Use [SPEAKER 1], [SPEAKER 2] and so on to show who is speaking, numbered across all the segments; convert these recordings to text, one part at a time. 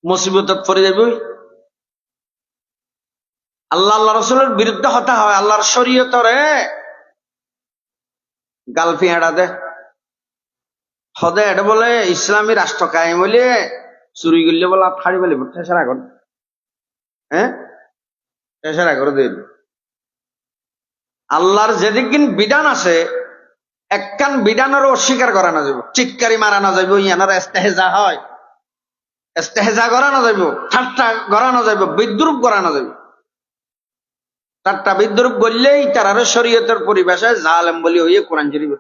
[SPEAKER 1] মুসিবতত পড়ে যাবে। আল্লাহ রসুলের বিরুদ্ধে হতে হয়, আল্লাহর শরীয়তরে গালফি এড়া দে হদে, এটা বলে ইসলামী রাষ্ট্র কায়েম বলে চুরি করলে বলে ফাড়ি বলে ঠেসারা কর, হ্যাঁ ঠেসারা করে দিল। আল্লাহর যেদিন বিধান আছে একখান বিধানেরও অস্বীকার করা না যাব, চিৎকারি মারা না যাইব, ইয়ানার ইস্তেহজা হয়, ইস্তেহজা করা না যাইব, ঠাট্টা করা না যাইব, বিদ্রুপ করা না যাইব। ঠাট্টা বিদ্রুপ বললেই তার শরীয়তের পরিবেশে জালেম বলি হইয়ে কোরআন শরীফ।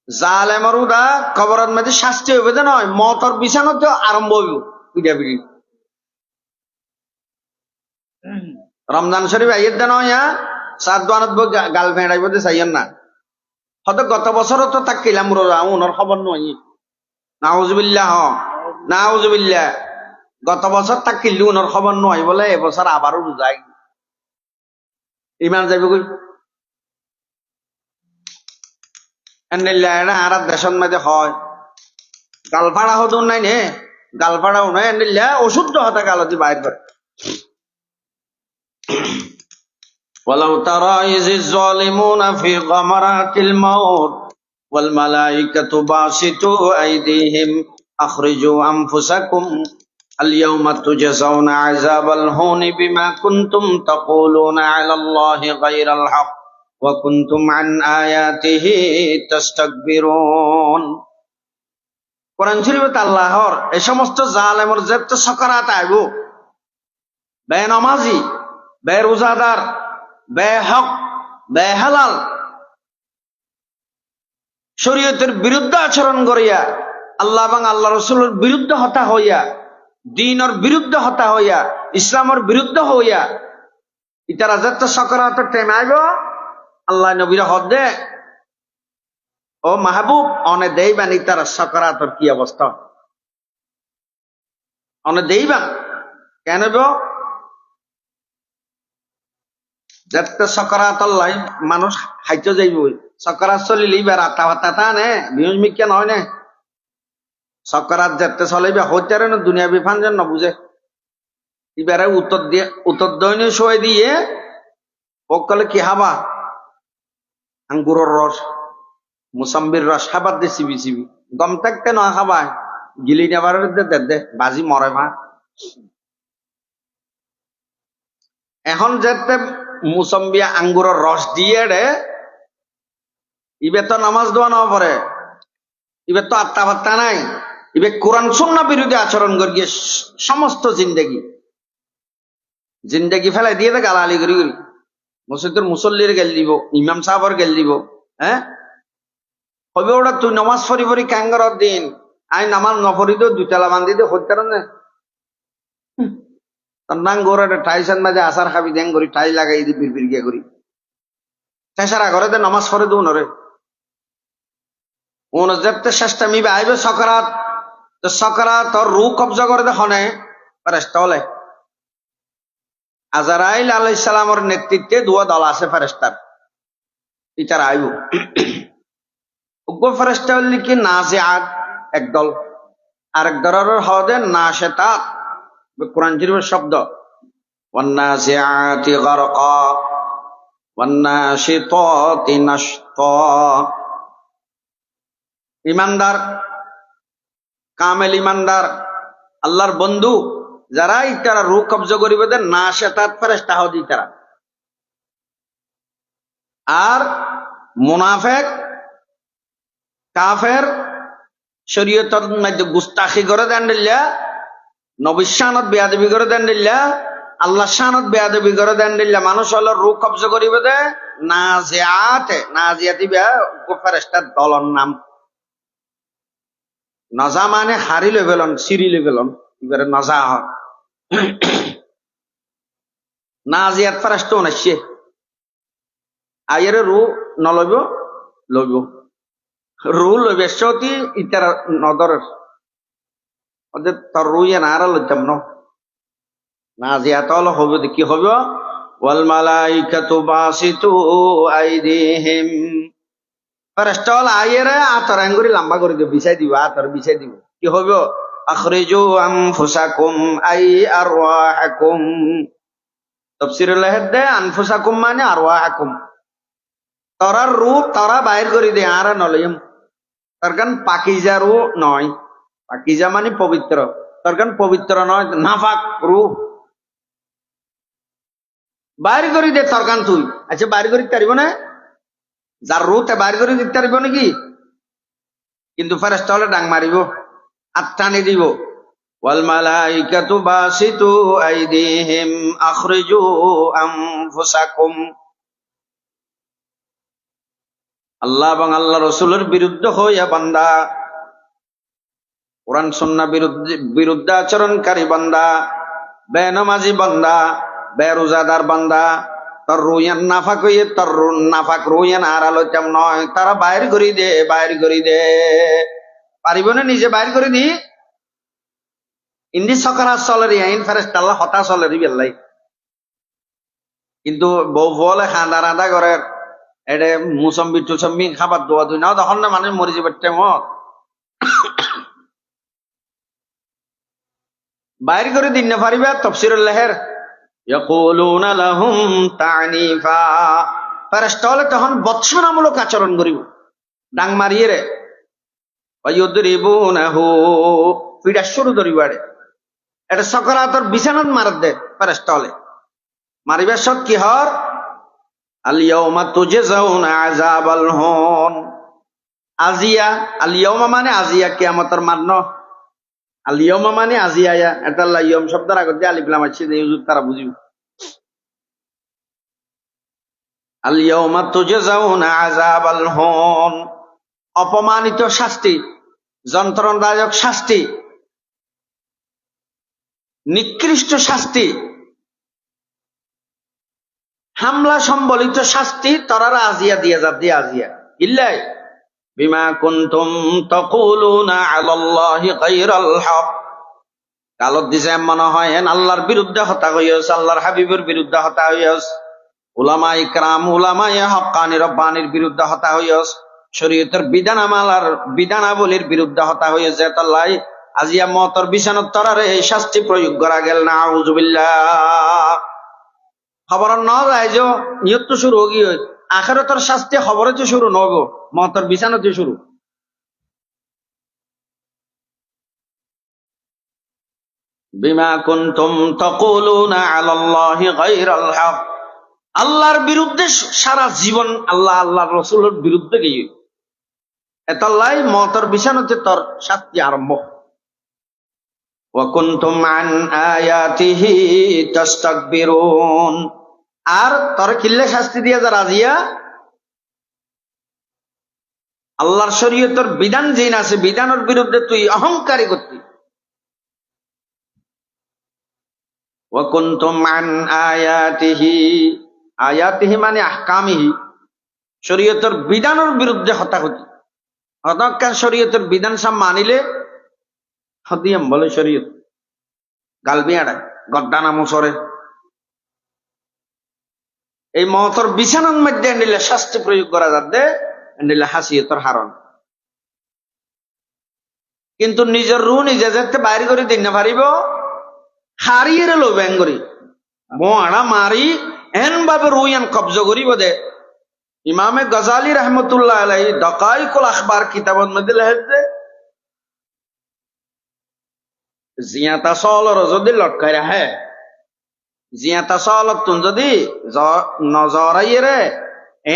[SPEAKER 1] জালেমর উদা কবরের মধ্যে শাস্তি হইবে যে নয়, মতর বিছানো তো আরম্ভ হইব পিটাপিটি। রমজান শরীফ আইয়ের দেন সাত দোয়ানত গার্লফ্রেন্ড আইব যে চাইয়েন না, হয়তো গত বছরও তো তাক কিলাম রোজা উনার খবর নয়। নাউজুবিল্লাহ নাউজুবিল্লাহ, গত বছর তাক কিনলি উনার খবর নয় বলে এবছর আবারও রোজাই ইমান যাইব কই। আর দেশের মধ্যে হয় গালফাড়া হতো নাই নে, গালফাড়াও নাই অশুদ্ধ হতা গালতি বাইর করে। ولو ترى إذ الظالمون في غمرات الموت والملائكة باسطوا أيديهم أخرجوا أنفسكم اليوم تجزون عذاب الهون بما كنتم تقولون على الله غير الحق وكنتم عن آياته تستكبرون। কোরআন শরীফে আল্লাহর এই সমস্ত জালেমের যেত সকারাত আইব, বে নামাজি, বে রোজাদার, বে হক, বে হালাল, শরীয়তের বিরুদ্ধে আচরণ করিয়া, আল্লাহ এবং আল্লাহ রসুলের বিরুদ্ধে হতা হইয়া, দ্বীনের বিরুদ্ধে হতা হইয়া, ইসলামের বিরুদ্ধে হইয়া ইতারা যেত সকারাত টেম আইব, আল্লাহ নবীরা হদ দে ও মাহবুব অনে দেইবান ইতারা সকারাতর কি অবস্থা, অনে দেইবান কেন যেতে সকারাত মানুষ খাইতে যাইব, সকারাত চলিলে এবার আতা ভাতা তা নে বিহুজ মিকা নয় নে, সকারাত যেতে চলিবে হইতে না দুনিয়া বিফান যেন বুঝে এবারে উত্তর দৈনিক শোয় দিয়ে পকলে কি হাবা আঙ্গুরের রস, মুসাম্বির রস খাবার দে চিবি চিবি, গম থাকতে নয় খাবায় গিলি নেবার দে বাজি মরে মা। এখন যেতে মুসম্বি আঙ্গুরের রস দিয়ে রে ইবে তো নামাজ দোয়া না পড়ে, ইবে তো আত্মা বাত্তা নাই, ইবে কোরআন সুন্নাহ বিরোধী আচরণ করিয়ে সমস্ত জিন্দেগি ফেলাই দিয়ে দেয় গালালি করি করি, মসজিদের মুসল্লির গেল দিব, ইমাম সাহাবর গেল দিব, হ্যাঁ হবে ওটা তুই নামাজ ফরি ফরি ক্যাঙ্গর দিন আই নামাজ নফরি তো দুইতলা বান্ধি দে হত্যার না তার গোড়া টাইসান মাঝে আসার খাবি দেন করি টাই লাগাই দি বিড় গিয়া করি চেষারা ঘরে দে নামাজ ফরে দু নরে উন যেতে শেষটা মিবে আইবে সকারাত, তো সকারাত তোর রু কবজা করে দে হনে ফেরেশতা হলে আজরাইল আলাইহিস সালামের নেতৃত্বে দুয়া দল আছে ফেরেশতার, ইতারা আইব উগ্র ফেরেশতা হলি কি নাজিআত একদল, আরেক দলের হদে নাশিতাত, কোরআন শরীফের শব্দ ওয়ান্নাজিআতি গারকা ওয়ান্নাশিতাতি নাশতা। ইমানদার কামেল ইমানদার আল্লাহর বন্ধু যারা ইতারা রূহ কবজা করিবে দেন নাশিতাত ফেরেশতা হদি তারা, আর মুনাফিক কাফের শরীয়তের মধ্যে গুস্তাখি করে দেন দিল্লা, নবীর শানত বেয়াদবি করে দেন দিল্লা, আল্লাহ শানত বেয়াদবি করে দেন দিল্লা, মানুষ হলো রূহ কবজা করিবে দে নাজিআতে, নাজিআতি ফেরেশতার দলর নাম। নজা মানে হারি লেভেলন সিঁড়ি লেভেলন, এবারে নজা হয় নাজিআত ফেরেশতা নাইছে আয়ের রু নলইব লইব রু লইবে সতি ইতার নদরের ওদের তোর রুইয়া না আর লইতাম নাজিআত হলো হবে কি হবে ওয়াল মালাইকাতু বাসিতু আইদিহিম ফেরেশতাওয়ালা আইয়েরে আতর আঙ্গুরি লম্বা করে দিব, বিছাই দিব, আতর বিছাই দিব। কি হইব? আখরিজু আনফুসাকুম আই আরওয়াহাকুম। তাফসীরুল লাহদ আনফুসাকুম মানে আরওয়াহাকুম। তরার রূহ তারা বাইর করে দে আর নলয়ম। তার কারণ পাকিজা রূহ নয়, পাকিজা মানে পবিত্র, তার কারণ পবিত্র নয়, নাফাক রূহ বাইর করে দে। তার কারণ তুই আচ্ছা বাইর করে দিতে পারিব না? যার রূহ তে বাইর করে দিতে পারিব নাকি? কিন্তু ফেরেশতাওয়ালা ডাং মারিব, আত্মানি দিব। ওয়াল মালাইকাতু বাসিতু আইদিহিম আখরিজু আনফুসাকুম। আল্লাহ এবং আল্লাহ রসুলের বিরুদ্ধে হইয়া বান্দা, কোরআন সুন্নাহ বিরুদ্ধে আচরণকারী বান্দা, বেনামাজি বান্দা, বেরোজাদার বান্দা, তোর রুইয়ান নাফাক হইয়ে তোর নাফাক রুইয়ান আর আলোচম নয়, তারা বাইর করি দে, বাইর করি দে। পারিব না নিজে বাইর করে দি? ইন্দি সকারা চলেরি আইন ফেরেশতা আল্লাহ হতা চলেরি বেল্লাই। কিন্তু বউ বলে খান্দা রান্দা করে এটা মুসম্বি টুসম্বি খাবার দোয়া দুই নাও, তখন না মানুষ মরি যাবার টাইমত বাইর করে দিন না পারিবা। তাফসীরুল লাহের ইয়াকুলুনা লাহুম তা'নিফা। ফেরেশতাওয়ালা তখন বৎসনামূলক আচরণ করিব, ডাং মারিয়ে রে। ওয়ায়ুদরিবুনাহু, পিডা শুরু ধরিবারে। এটা সকরাতর বিছানাত মারত দে ফেরেশতাওয়ালা মারিবার সৎ কি হর? আল ইয়াউমা তুজজাউনা আযাবাল হুন। আজিয়া আল ইয়াউমা মানে আজিয়া, কিয়ামতের মান্য। আল ইয়াউমা মানে আজিয়া, এটা আল্লাহ ইয়াউম শব্দের আগত যে আলিফ লাম আছে যে হুজুর তারা বুঝিব। আল ইয়াউমা তুজজাউনা আযাবাল হুন, অপমানিত শাস্তি, যন্ত্রণাদায়ক শাস্তি, নিকৃষ্ট শাস্তি, হামলা সম্বলিত শাস্তি তরারা আজিয়া দিয়া যা দিয়ে আজিয়া ইল্লাই বিমা কুনতুম তাকুলুনা আলাল্লাহি গায়রাল হক। কালত দিছে মনে হয় আল্লাহর বিরুদ্ধে হত্যা হইয়াছে, আল্লাহর হাবিবের বিরুদ্ধে হত্যা হইয়াছে, উলামা ইকরাম উলামায়ে হক্কানি রব্বানির বিরুদ্ধে হত্যা হইয়াছে, শরীয়তের বিধানামালার বিধানাবলীর বিরুদ্ধে হত্যা হইয়াছে। তাল্লাই আজিয়া মতর বিছানত তরারে এই শাস্তি প্রয়োগ করা গেল না। আউযুবিল্লাহ। খবর ন যায় যে নিয়ত তো শুরু হগি আখিরাতের শাস্তি খবরে তো শুরু নব, মতর বিছানতে শুরু। বিমা কুনতুম তাকুলুনা আলাল্লাহি গায়রাল হক। আল্লাহর বিরুদ্ধে সারা জীবন আল্লাহ আল্লাহর রাসূলের বিরুদ্ধে গিয়ে এতাল্লাই মতর বিছানতে তোর শাস্তি আরম্ভ। ওয়া কুনতুম আন আয়াতিহি তাস্তাকবিরুন। আর তোর কিল্লে শাস্তি দিয়া যা রাজিয়া আল্লাহর শরীয়তের বিধান যেন আছে বিধানের বিরুদ্ধে তুই অহংকারী করতি। ওয়া কুনতুম আন আয়াতিহি, আয়াতিহি মানে আহকামিহি, শরীয়তের বিধানের বিরুদ্ধে হত্যা হতি। হতকা শরীয়তের বিধান সব মানিলে হদিয়াম বলে শরীয়ত গালবিয়াড়া গদ্দানা মুসরে এই মতর বিছানার মধ্যে নিলে শাস্তি প্রয়োগ করা যাবে, নিলে হাসিয়তর হারণ। কিন্তু নিজের রু নিজে যেতে বাইরে করে দিন না পারিব, হারিয়ে লো ব্যাঙ্গরি মোয়াড়া মারি এন ভাবে রুইয়ান কবজ করিব দে। ইমামে গজালি রহমতুল্লাহ আলাইহি দকাইকুল আখবার কিতাবত মধ্যে লেখে জিয়াতা সলর যদি লটকাই রাখে, জিয়াতা সলত তুন যদি নজরাইয়ে রে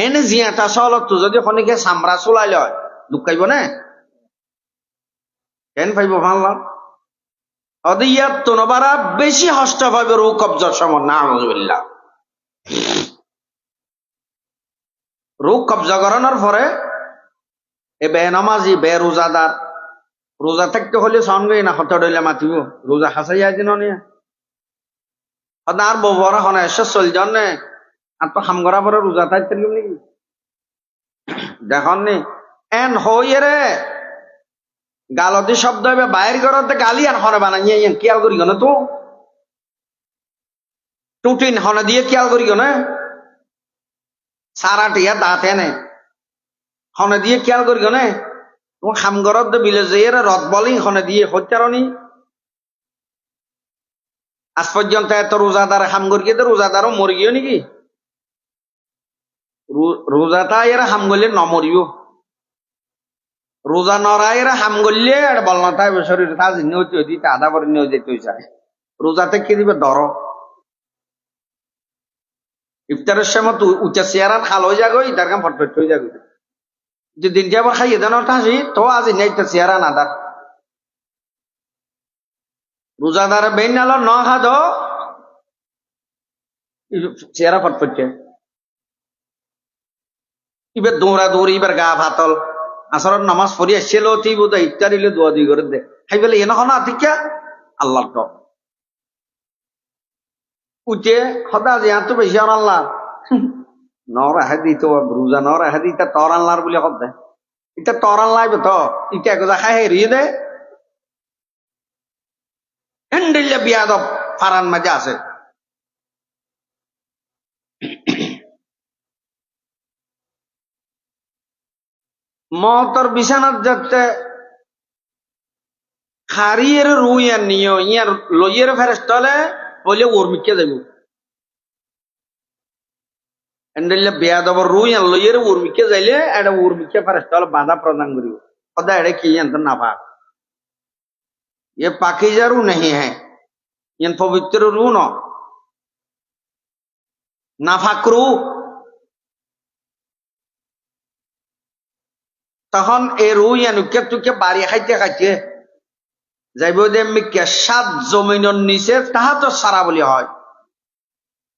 [SPEAKER 1] এন জিয়াতা সলত তু যদি খনিকে সামরা চুলাই লয় লুকাইব না কেন পাইব ভাল অদিয়াত তুনবারা বেশি হষ্ট পাইব রু কবজার সময় না। আলহামদুলিল্লাহ রু কবজা করানোর পরে এ বেনামাজি বে রোজাদার, রোজা থাকতে হলে সঙ্গে না হতে ডইলে মাতিব রোজা হাসাই আজ নিয়ে আর বড় হনে এসে চল জন্যে আর তো হাম করা পরে রোজা থাকতে নাকি দেখুন নি এন হইয়ে রে গালতি শব্দ হবে বাইর করতে গালি আর হনে বানাইয়ে খেয়াল করি না তো টুটিন হনে দিয়ে খেয়াল করি না সারা টিয়া দাঁত এনে হনে দিয়ে খেয়াল করি গনে তোমার খামগরত বিলে যে রদ বলি হনে দিয়ে হত্যারণী আজ পর্যন্ত এত রোজাদার হাম করিয়ে তো রোজাদারও মরি গিয়ে নাকি রোজাটা এরা হাম করলে নমরিও রোজা নরা এরা হাম করলে আর বলনা তাই শরীরে তা নিয়তি হইতে আধা পরে নিয়ে যেতে চায় রোজাতে কি দিবে ধরো ইফতারের সময় তো উচ্চা চেয়ারান খাল হয়ে যাগো ইতার কাম ফটফট হয়ে যাগো যে দিনটি আবার খাইয়ে দেন আসি তো আজ নেই চেয়ারান আদার রোজাদার বেন নাল ন খাদো চেহারা ফটফটছে এবার দৌড়া দৌড়ি এবার গা ভাতল আসর নামাজ পড়ি আসছিল তুই বোধ ইত্যাদিলে দোয়া দুই করে দে খাই বলে এনে না ঠিকা আল্লাহ তো উঠে সদা যে তো বেশি আর আল্লাহ নর আহাদি তো রোজা নর আহাদি তা তর আল্লাহর বলে শব্দ এটা তর আল্লাহ তো ইটা একজা খাই হেরিয়ে দে হ্যান্ডেলিয়া বিয়াদব ফারান মাঝে আছে মতর বিছানাত যাতে খারিয়ের রুইয়ার নিয়ে ইয়ার লইয়ের ফেরেস্টলে বলে উর্মিকে যাব হ্যান্ডেলিয়া বিয়াদব রুইয়ার লইয়ের উর্মিকে যাইলে এটা উর্মিকে ফেরেস্টলে বাধা প্রদান করিব সদা এটা কি জানতো না পাক ये पाकीजा रू नहीं है ये पवित्र रू न नाफाक रू তখন এই রু ইয়ানুকে তুকে বাড়ি খাইতে খাইতে যাইব যে মিকে 7 জমিনের নিচে তাহাতো সারা বলি হয়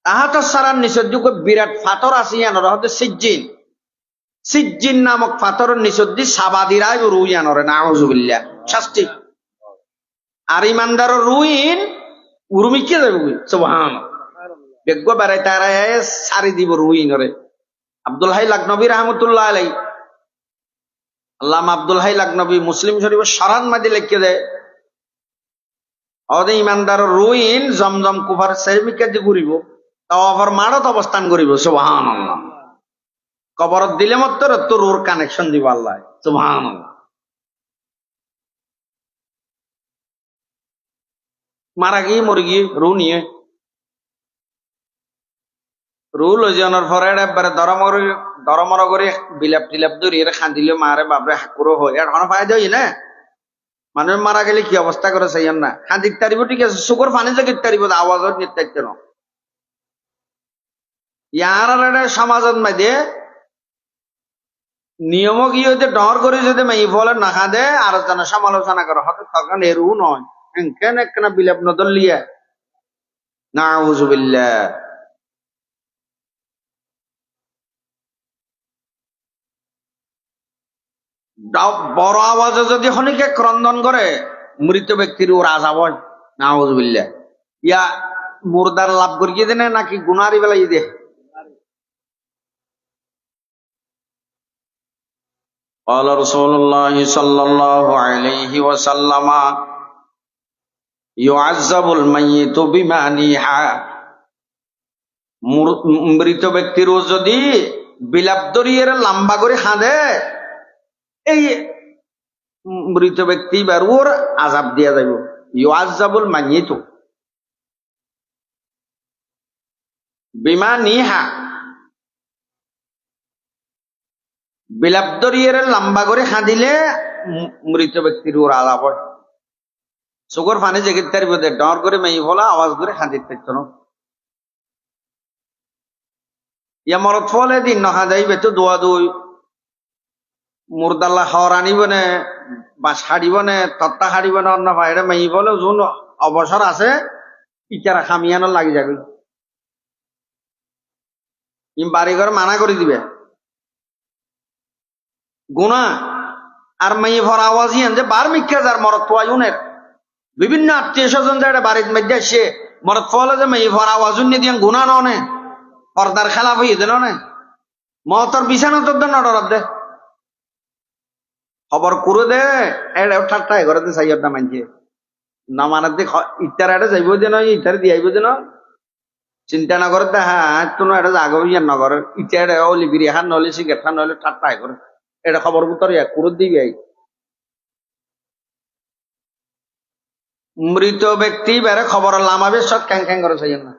[SPEAKER 1] তাহাতো সারার নিচে যুগে বিরাট পাথর আছে ইয়ানোর হতে সিজ্জিন সিজ্জিন নামক পাথরের নিচে দি সাবাদিরাই রু ইয়ানরে নাউজুবিল্লাহ শাস্তি আর ইমানদার রুইন উর্মিকে যাবে সুবহান বেগ্য বেড়াই তারা সারি দিব রুইন রে আব্দুল হাই লাকনবী রহমতুল্লাহ আলাই আল্লামা আব্দুল হাই লাকনবী মুসলিম শরীফ শরান মাদি লিখে দেয় অদে ইমানদার রুইন জমজম কুফার সেমিকে যে ঘুরিব তাওয়াফর মাড়ত অবস্থান করিব সুবহানাল্লাহ কবরত দিলে মাত্র তো রুর কানেকশন দিব আল্লাহ সুবহানাল্লাহ মারা গিয়ে মরে গিয়ে রু নিয়ে রু লইজনের পরে একবারে দরমর করে বিলাপ টিলাপ ধরি এরা খান্দিলে মারে বাপরে হাকুরো হয় এখন ফায়দা হই না মানুষ মারা গেলে কি অবস্থা করে চাইয়ান না খান্দিক তারিব ঠিক আছে শুকর পানি যে তারিব আওয়াজ নির্তারিত ন ইয়ার সমাজত মাঝে নিয়ম গিয়ে যে ডর করে যদি মাই ফলে না খাদে আর যেন সমালোচনা করে হয়তো তখন এরু নয় কেন একখানা বিলাপ নদল লিয়া নাউজুবিল্লাহ বড় আওয়াজে যদি খনিকে ক্রন্দন করে মৃত ব্যক্তির ওর আজাব হয় নাউজুবিল্লাহ ইয়া মুর্দার লাভ করিয়ে দেনে নাকি গুনারি বেলাই দে قال رسول الله صلى الله عليه وسلم يعذب الميت بما نيحا মৃত ব্যক্তির যদি বিলাপ দরিয়ে লম্বা করে হাঁদে এই মৃত ব্যক্তি বার ওর আজাব দিয়া যাইব ইউআযাবুল মাইয়িতু বিমা নিহা বিলাপ দরিয়ে লম্বা করে হাঁদিলে মৃত ব্যক্তির ওর আজাব হয় চোখর ফানি জেগে তারিব দে ডর করে মাই ফলা আওয়াজ করে হাঁদিতে থাকতো না ইয়া মরত ফলে দিন নহা যাইবে তো দোয়া দুই মুরদাল্লা হর আনিব নে বা সারিব নে তত্তা হারিব না অন্য বাইরে মাই বলে যোন অবসর আছে ইচারা খামিয়ানো লাগি যাবে ইম বাড়ি ঘর মানা করে দিবে গুণা আর মাই ভর আওয়াজ ইয়ান যে বার মিক্ষা যার মরত ফোয়াইনের বিভিন্ন আত্মীয় স্বজন যারা বাড়ির মধ্যে আসে মরত ফলে যে মাই ভর আওয়াজ দিয়ে গুণা নে পর্দার খেলাফ হয়ে দেন নে মতর বিছানা তোর নডর দে খবর করে দে ঠাট্টাই করে দে সাইয়ারটা মানছে না মানার দে ইটার এটা যাইব যে নয় ইটার দিয়াইব যে না চিন্তা না করে দে হ্যাঁ কোনো এটা জাগব ইয়ার নগর ইটার অলি বিরিহান নহলে সিগারেট নহলে ঠাট্টাই করে এটা খবর ভিতরে এক কুরুত দিবি। মৃত ব্যক্তি বেড়ে খবর লামাবে সব ক্যাং ক্যাং করে চাই না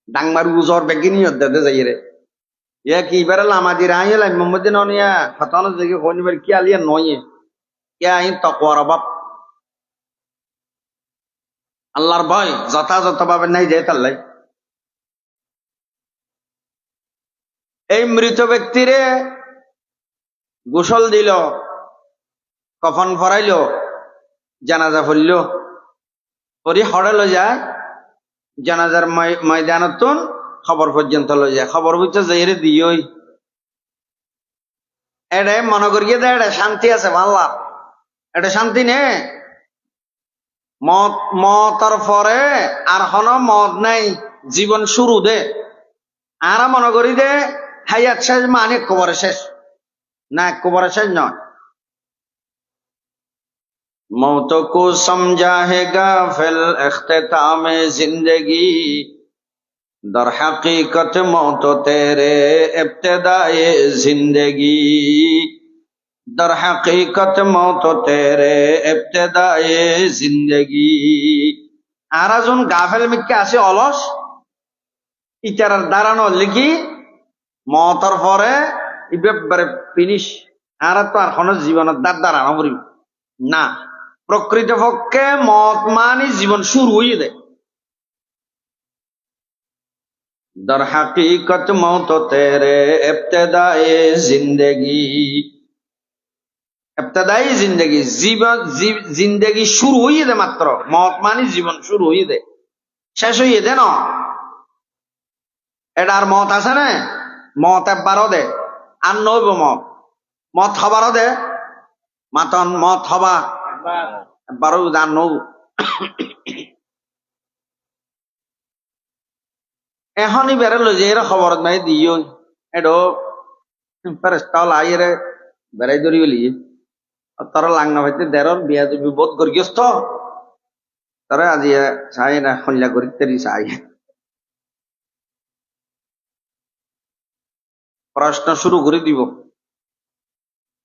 [SPEAKER 1] ডাংমার উজর বেগি নিয়ে দে যাই রে ইয়া কি বেড়ে লামা দি রাই লাই মোহাম্মদিন অনিয়া ফাতানো দেখে কোন বের কি আলিয়া নয় ইয়া আইন তকওয়ার অভাব আল্লাহর ভয় যথাযথভাবে নাই যায় তাল্লাই এই মৃত ব্যক্তিরে গোসল দিল কফন ফরাইল জানাজা পড়ল পরি হড়ে লো যায় জানাজার ময়দানতুন খবর পর্যন্ত লো যায় খবর বুঝতে যাই রে দিই এটা মনে করিয়ে দেয় এটা শান্তি আছে ভাল্লা এটা শান্তি নে মতর পরে আর হন মত নাই জীবন শুরু দে আর মনে করি দে হাইয়াত শেষ মানে কবরে শেষ না কবরে শেষ নয় मौत को समझा है गाफिल इख्तिताम जिंदगी दर हकीकत मौत तेरे इब्तिदाए जिंदगी दर हकीकत मौत तेरे इब्तिदाए जिंदगी আর একজন গাফেল মিক্কে আছে অলস ইটার দাঁড়ানো লিখি মতর পরে ইবেবারে ফিনিশ আর তো আর কোনো জীবনের দাঁড়ানো পড়ি না প্রকৃতপক্ষে মত মানে জীবন শুরু হয়ে দেয় দর হাকিকত মৌত তেরে ইবতিদায়ে জিন্দেগি ইবতিদায়ে জিন্দেগি জীবন জিন্দেগি শুরু হয়ে দেয় মাত্র মত মানে জীবন শুরু হয়ে দেয় শেষ হয়ে দেয় না এটার মত আছে না মত একবারও দে আর নইব মত মত হবারও দে মাতন মত হবা বারো দান নৌ এখনই বেড়ালো যে এরা খবর নাই দিও এডো ফেরেস্তাল আইরে বেড়াই ধরি বলি তারা লাংনা ভাইতে দেরর বিয়া তুমি বোধ গর্গিয়স্ত তারা আজি চাই না খল্লা করি তেরি চাই প্রশ্ন শুরু করে দিব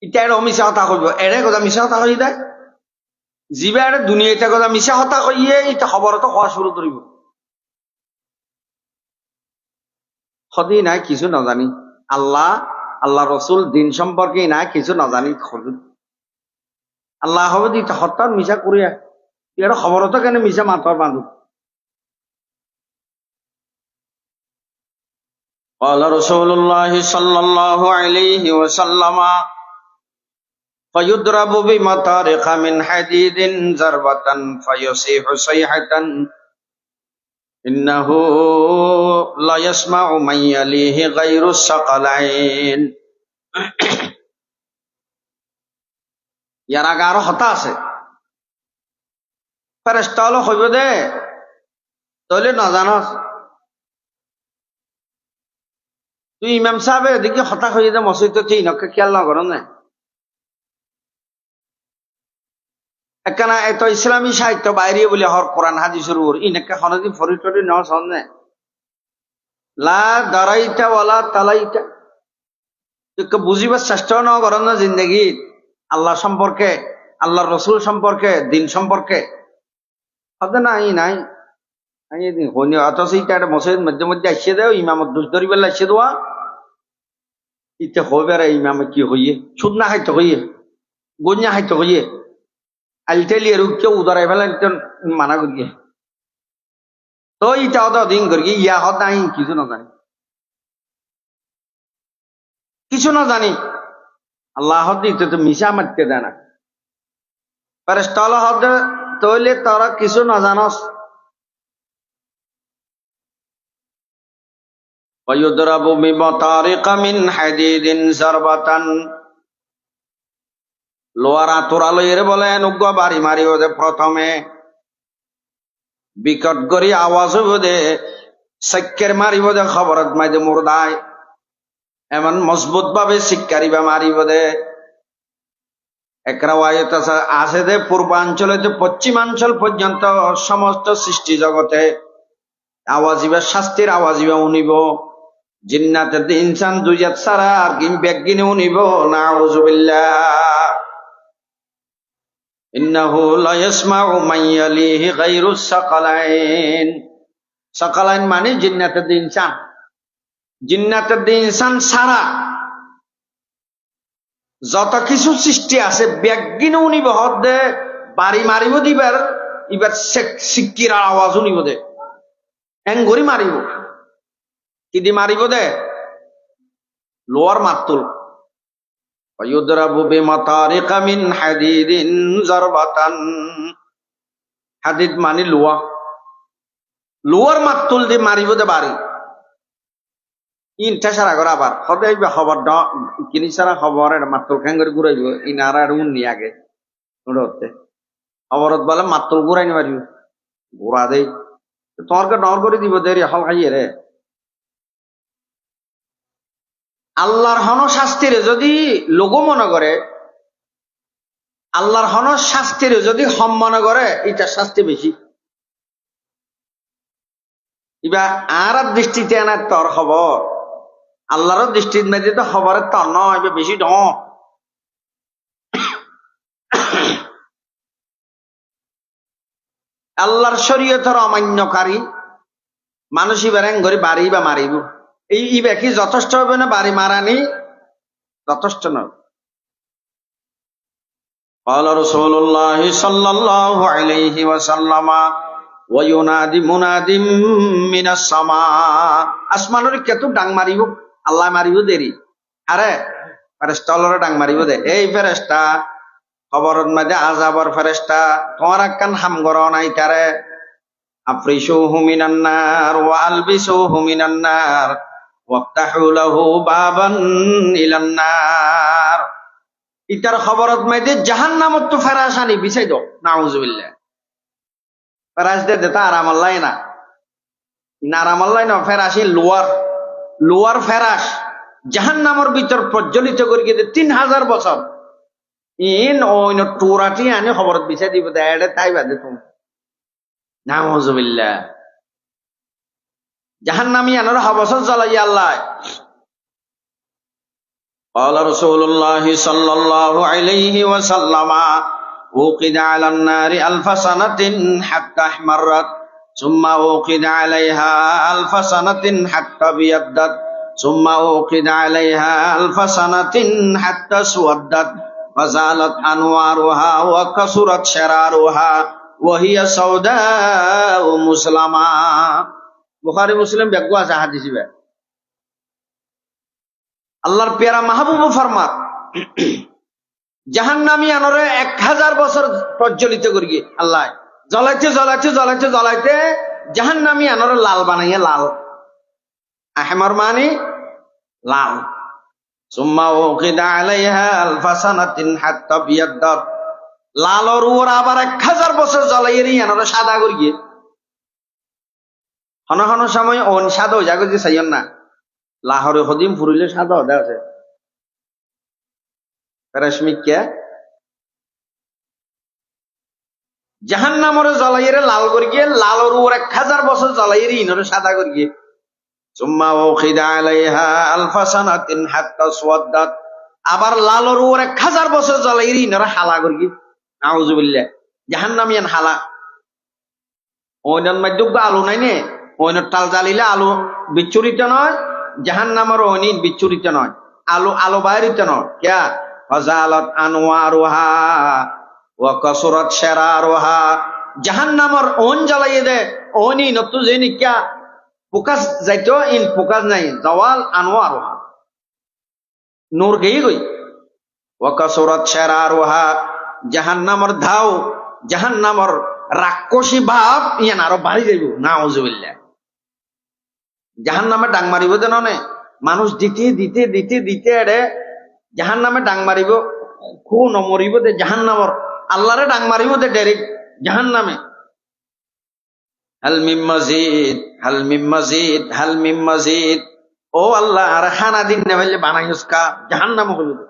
[SPEAKER 1] ইটা এটা মিশা কথা কইব এড়ে কথা মিশা কথা কই দেয় জিবা এটা দুনিয়াটা কথা মিশা কথা কইয়ে এটা খবর তো হওয়া শুরু করিব সদি নাই কিছু নাজানি আল্লাহ আল্লাহ রসুল দিন সম্পর্কে নাই কিছু নাজানি আল্লাহ হবে দি হত্যার মিশা করিয়া এটা খবর তো কেন মিশা মাথার বাঁধু قال رسول الله صلى الله عليه وسلم فيضرب بمطارق من حديد ضربة فيصيح صيحة إنه لا يسمع من يليه غير الثقلين ইয়ার আগে আরো হতা আছে ফেরেশতা হলো হইব দে তইলে না জানস তুই ইমাম সাহেব এদিকে হতা হয়ে দে মসজিদ তুই নকে খেয়াল না করো না একখানা এত ইসলামী সাহিত্য বাইরে বলে হর কোরআন হাদিসের উপর ইনাকে হনদি ফরিটরি নেওয়া সন্দেহ লা দারাইটা ওয়ালা তালাইটা তুই বুঝিবার চেষ্টাও না করো না জিন্দগি আল্লাহ সম্পর্কে আল্লাহর রসুল সম্পর্কে দিন সম্পর্কে হবে না নাই অথচ ইটা একটা মসজিদ মধ্যে মধ্যে আসিয়ে দেও ইমামত দোষ ধরি বেলা আসিয়ে দেওয়া ইতে হবে রে ইমামে কি হইয়ে সুদ না খাইতে হইয়ে গঞ্জা খাইতে হইয়ে আলটেলিয়ে রুখকে উদারাই ফেলেন মানা করিয়ে তো ইটা অত দিন করি ইয়া হত নাই কিছু না জানি কিছু না জানি আল্লাহ দিতে তো মিশা মারতে দেয় না ফেরেশতা হদ তইলে তোরা কিছু না জানস ويضرب بمطارق من حديد ضربة লোয়ারা তোরালয়ের বলেন উগ্র বাড়ি মারি ওদের প্রথমে বিকট করি আওয়াজ বোধে সাক্কের মারিব দে খবরত মাইদে মুর্দায় এমন মজবুত ভাবে শিক্ষারিবা মারিব দে একরা ওয়ায়ত আছে দে পূর্বাঞ্চলে যে পশ্চিমাঞ্চল পর্যন্ত সমস্ত সৃষ্টি জগতে আওয়াজিবা শাস্তির আওয়াজিবা উনিব জিন্নাতের ইনসান দুইজাত ছাড়া আর কিম ব্যাগিনেও নিব নাউযুবিল্লাহ। ইন্নাহু লা ইয়াসমাউ মান ইয়ালিহি গায়রুস সাকালাইন। সাকালাইন মানে জিন্নাতের ইনসান। জিন্নাতের ইনসান ছাড়া যত কিছু সৃষ্টি আছে ব্যাগিনেও নিব হদে বাড়ি মারিব দিবার এবার সিক্কির আওয়াজও নিব দে এঙ্গরি মারিব কি দি মারিব দে লোয়ার মাতুল ওয়ায়ুদরাবু বিমাতারিকা মিন হাদিদিন জারবাতান। হাদিদ মানে লোয়া, লোয়ার মাতুল দি মারিব দে বাড়ি ইনটা সারা করে আবার সদাই খবর কিনি সারা খবরের মাতুল খান করে ঘুরাইব ইনারা উন্নি আগে হতে খবরত বলে মাতুল ঘুরাই নি মারিব ঘুরা দেই তোমারকে ডর করে দিব দেরি হল খাইয়ে রে। আল্লাহর হন শাস্তিরে যদি লোক মনে করে, আল্লাহর হন শাস্তিরে যদি হম মনে করে এটা শাস্তি বেশি। এবার আর দৃষ্টিতে আনার তোর খবর আল্লাহর দৃষ্টির মেয়েদের তো খবরের তর নয় বেশি ডর। আল্লাহর শরীয়তের অমান্যকারী মানুষ এবার করে বাড়ি বা মারিব এই ইবা কি যথেষ্ট হবে না? বাড়ি মারানি যথেষ্ট নয়। قال رسول الله صلى الله عليه وسلم وينادي مناد من السماء। আসমানের কেতু ডাং মারিব আল্লাহ মারিব দেরি আরে ফেরেশতা আল্লাহর ডাং মারিব দে এই ফেরেশতা খবরের মধ্যে আযাবর ফেরেশতা তোমার কান হাম গর নাই তারে আফরিশুহু মিনান নার ওয়া আলবিসুহু মিনান নার ওয়াফতাহু লাহু বাবান ইলান নার। ইতার খবরত মধ্যে জাহান্নামত তো ফেরাস আনি বিছাই দাও নাউযুবিল্লাহ। ফেরাস দে দেতা আরাম আল্লাহ না আরাম আল্লাহ না ফেরাসি লোয়ার লোয়ার ফেরাস জাহান্নামের ভিতর প্রজ্বলিত করি গিয়ে 3000 বছর ইন ওইন টুরাটি আনি খবরত বিছাই দিব দে তাই বাদে তুমি নাউযুবিল্লাহ। জাহান্নামী আনার হবসত জ্বালাই আল্লাহ। قال رسول الله صلى الله عليه وسلم وقد على النار 1000 سنة حتى احمرت ثم وقد عليها 1000 سنة حتى ابيضت ثم وقد عليها 1000 سنة حتى اسودت فزالت أنوارها وكثرت شرارها وهي سوداء مسلمة। বুখারী মুসলিম ব্যাখ্যা আছে হাদিস বে আল্লাহর পেয়ারা মাহবুব ফরমান জাহান্নামী আনরে 1000 বছর প্রজ্বলিত করি আল্লাহ জ্বলাইতে জ্বলাইতে জ্বলাইতে জ্বলাইতে জাহান্নামী আনরে লাল বানাইয়া লাল আহমার মানে লাল সুম্মা উকিদা আলাইহা আলফা সানাতিন হাত্তা বিয়াদ্দাত লালর উপর আবার 1000 বছর জ্বলাইয়েরই আনরে সাদা করিয়ে হন হন সময় অন সাদা হয়ে যাবে যে চাইন না লাহরে হদিম ফুরিলে সাদা হতে আছে রেশমিকা জাহান্নামরে জ্বলাইয়েরে লাল করিয়ে লালর উপর 1000 বছর জ্বলাইয়েরই ইনরে সাদা করিয়ে সুম্মা উখিদা আলাইহা আলফা সানাতিন হাত্তা সুওয়াদ্দাত আবার লালর উপর 1000 বছর জ্বলাইয়েরই ইনরে হালা করিয়ে নাউযুবিল্লাহ। জাহান্নামিয়ান হালা ওইনার মধ্যে আলো নাই নে ওইনার টাল জ্বালিলে আলো বিচ্ছুরিত নয় জাহান্নামের ওইনি বিচ্ছুরিত নয় আলো আলো বাইরিত নয় ক্যা ফাজালাত আনওয়ারুহা ওয়া কাসুরাত শারারুহা জাহান্নামের ওন জ্বালাইয়ে দে ওইনি নতু জেনি ক্যা ফোকাস যাইতো ইন ফোকাস নাই জাওয়াল আনওয়ারুহা নূর গই গই ওয়া কাসুরাত শারারুহা জাহান্নামের ধাও জাহান্নামের রাক্ষসী ভাব ইয়ান আরো বাড়ি যাইব নাউযুবিল্লাহ। জাহান্নামে ডাং মারিব দেন মানুষ দিতে দিতে দিতে দিতে এড়ে জাহান্নামে ডাং মারিব খুব নমরিব দে জাহান্নামর আল্লাহরে ডাং মারিব দে ডাইরেক্ট জাহান্নামে হাল মিম মাজিদ হাল মিম মাজিদ হাল মিম মাজিদ ও আল্লাহ আর খানা দিন না হইলে বানাইস কা জাহান্নাম হইব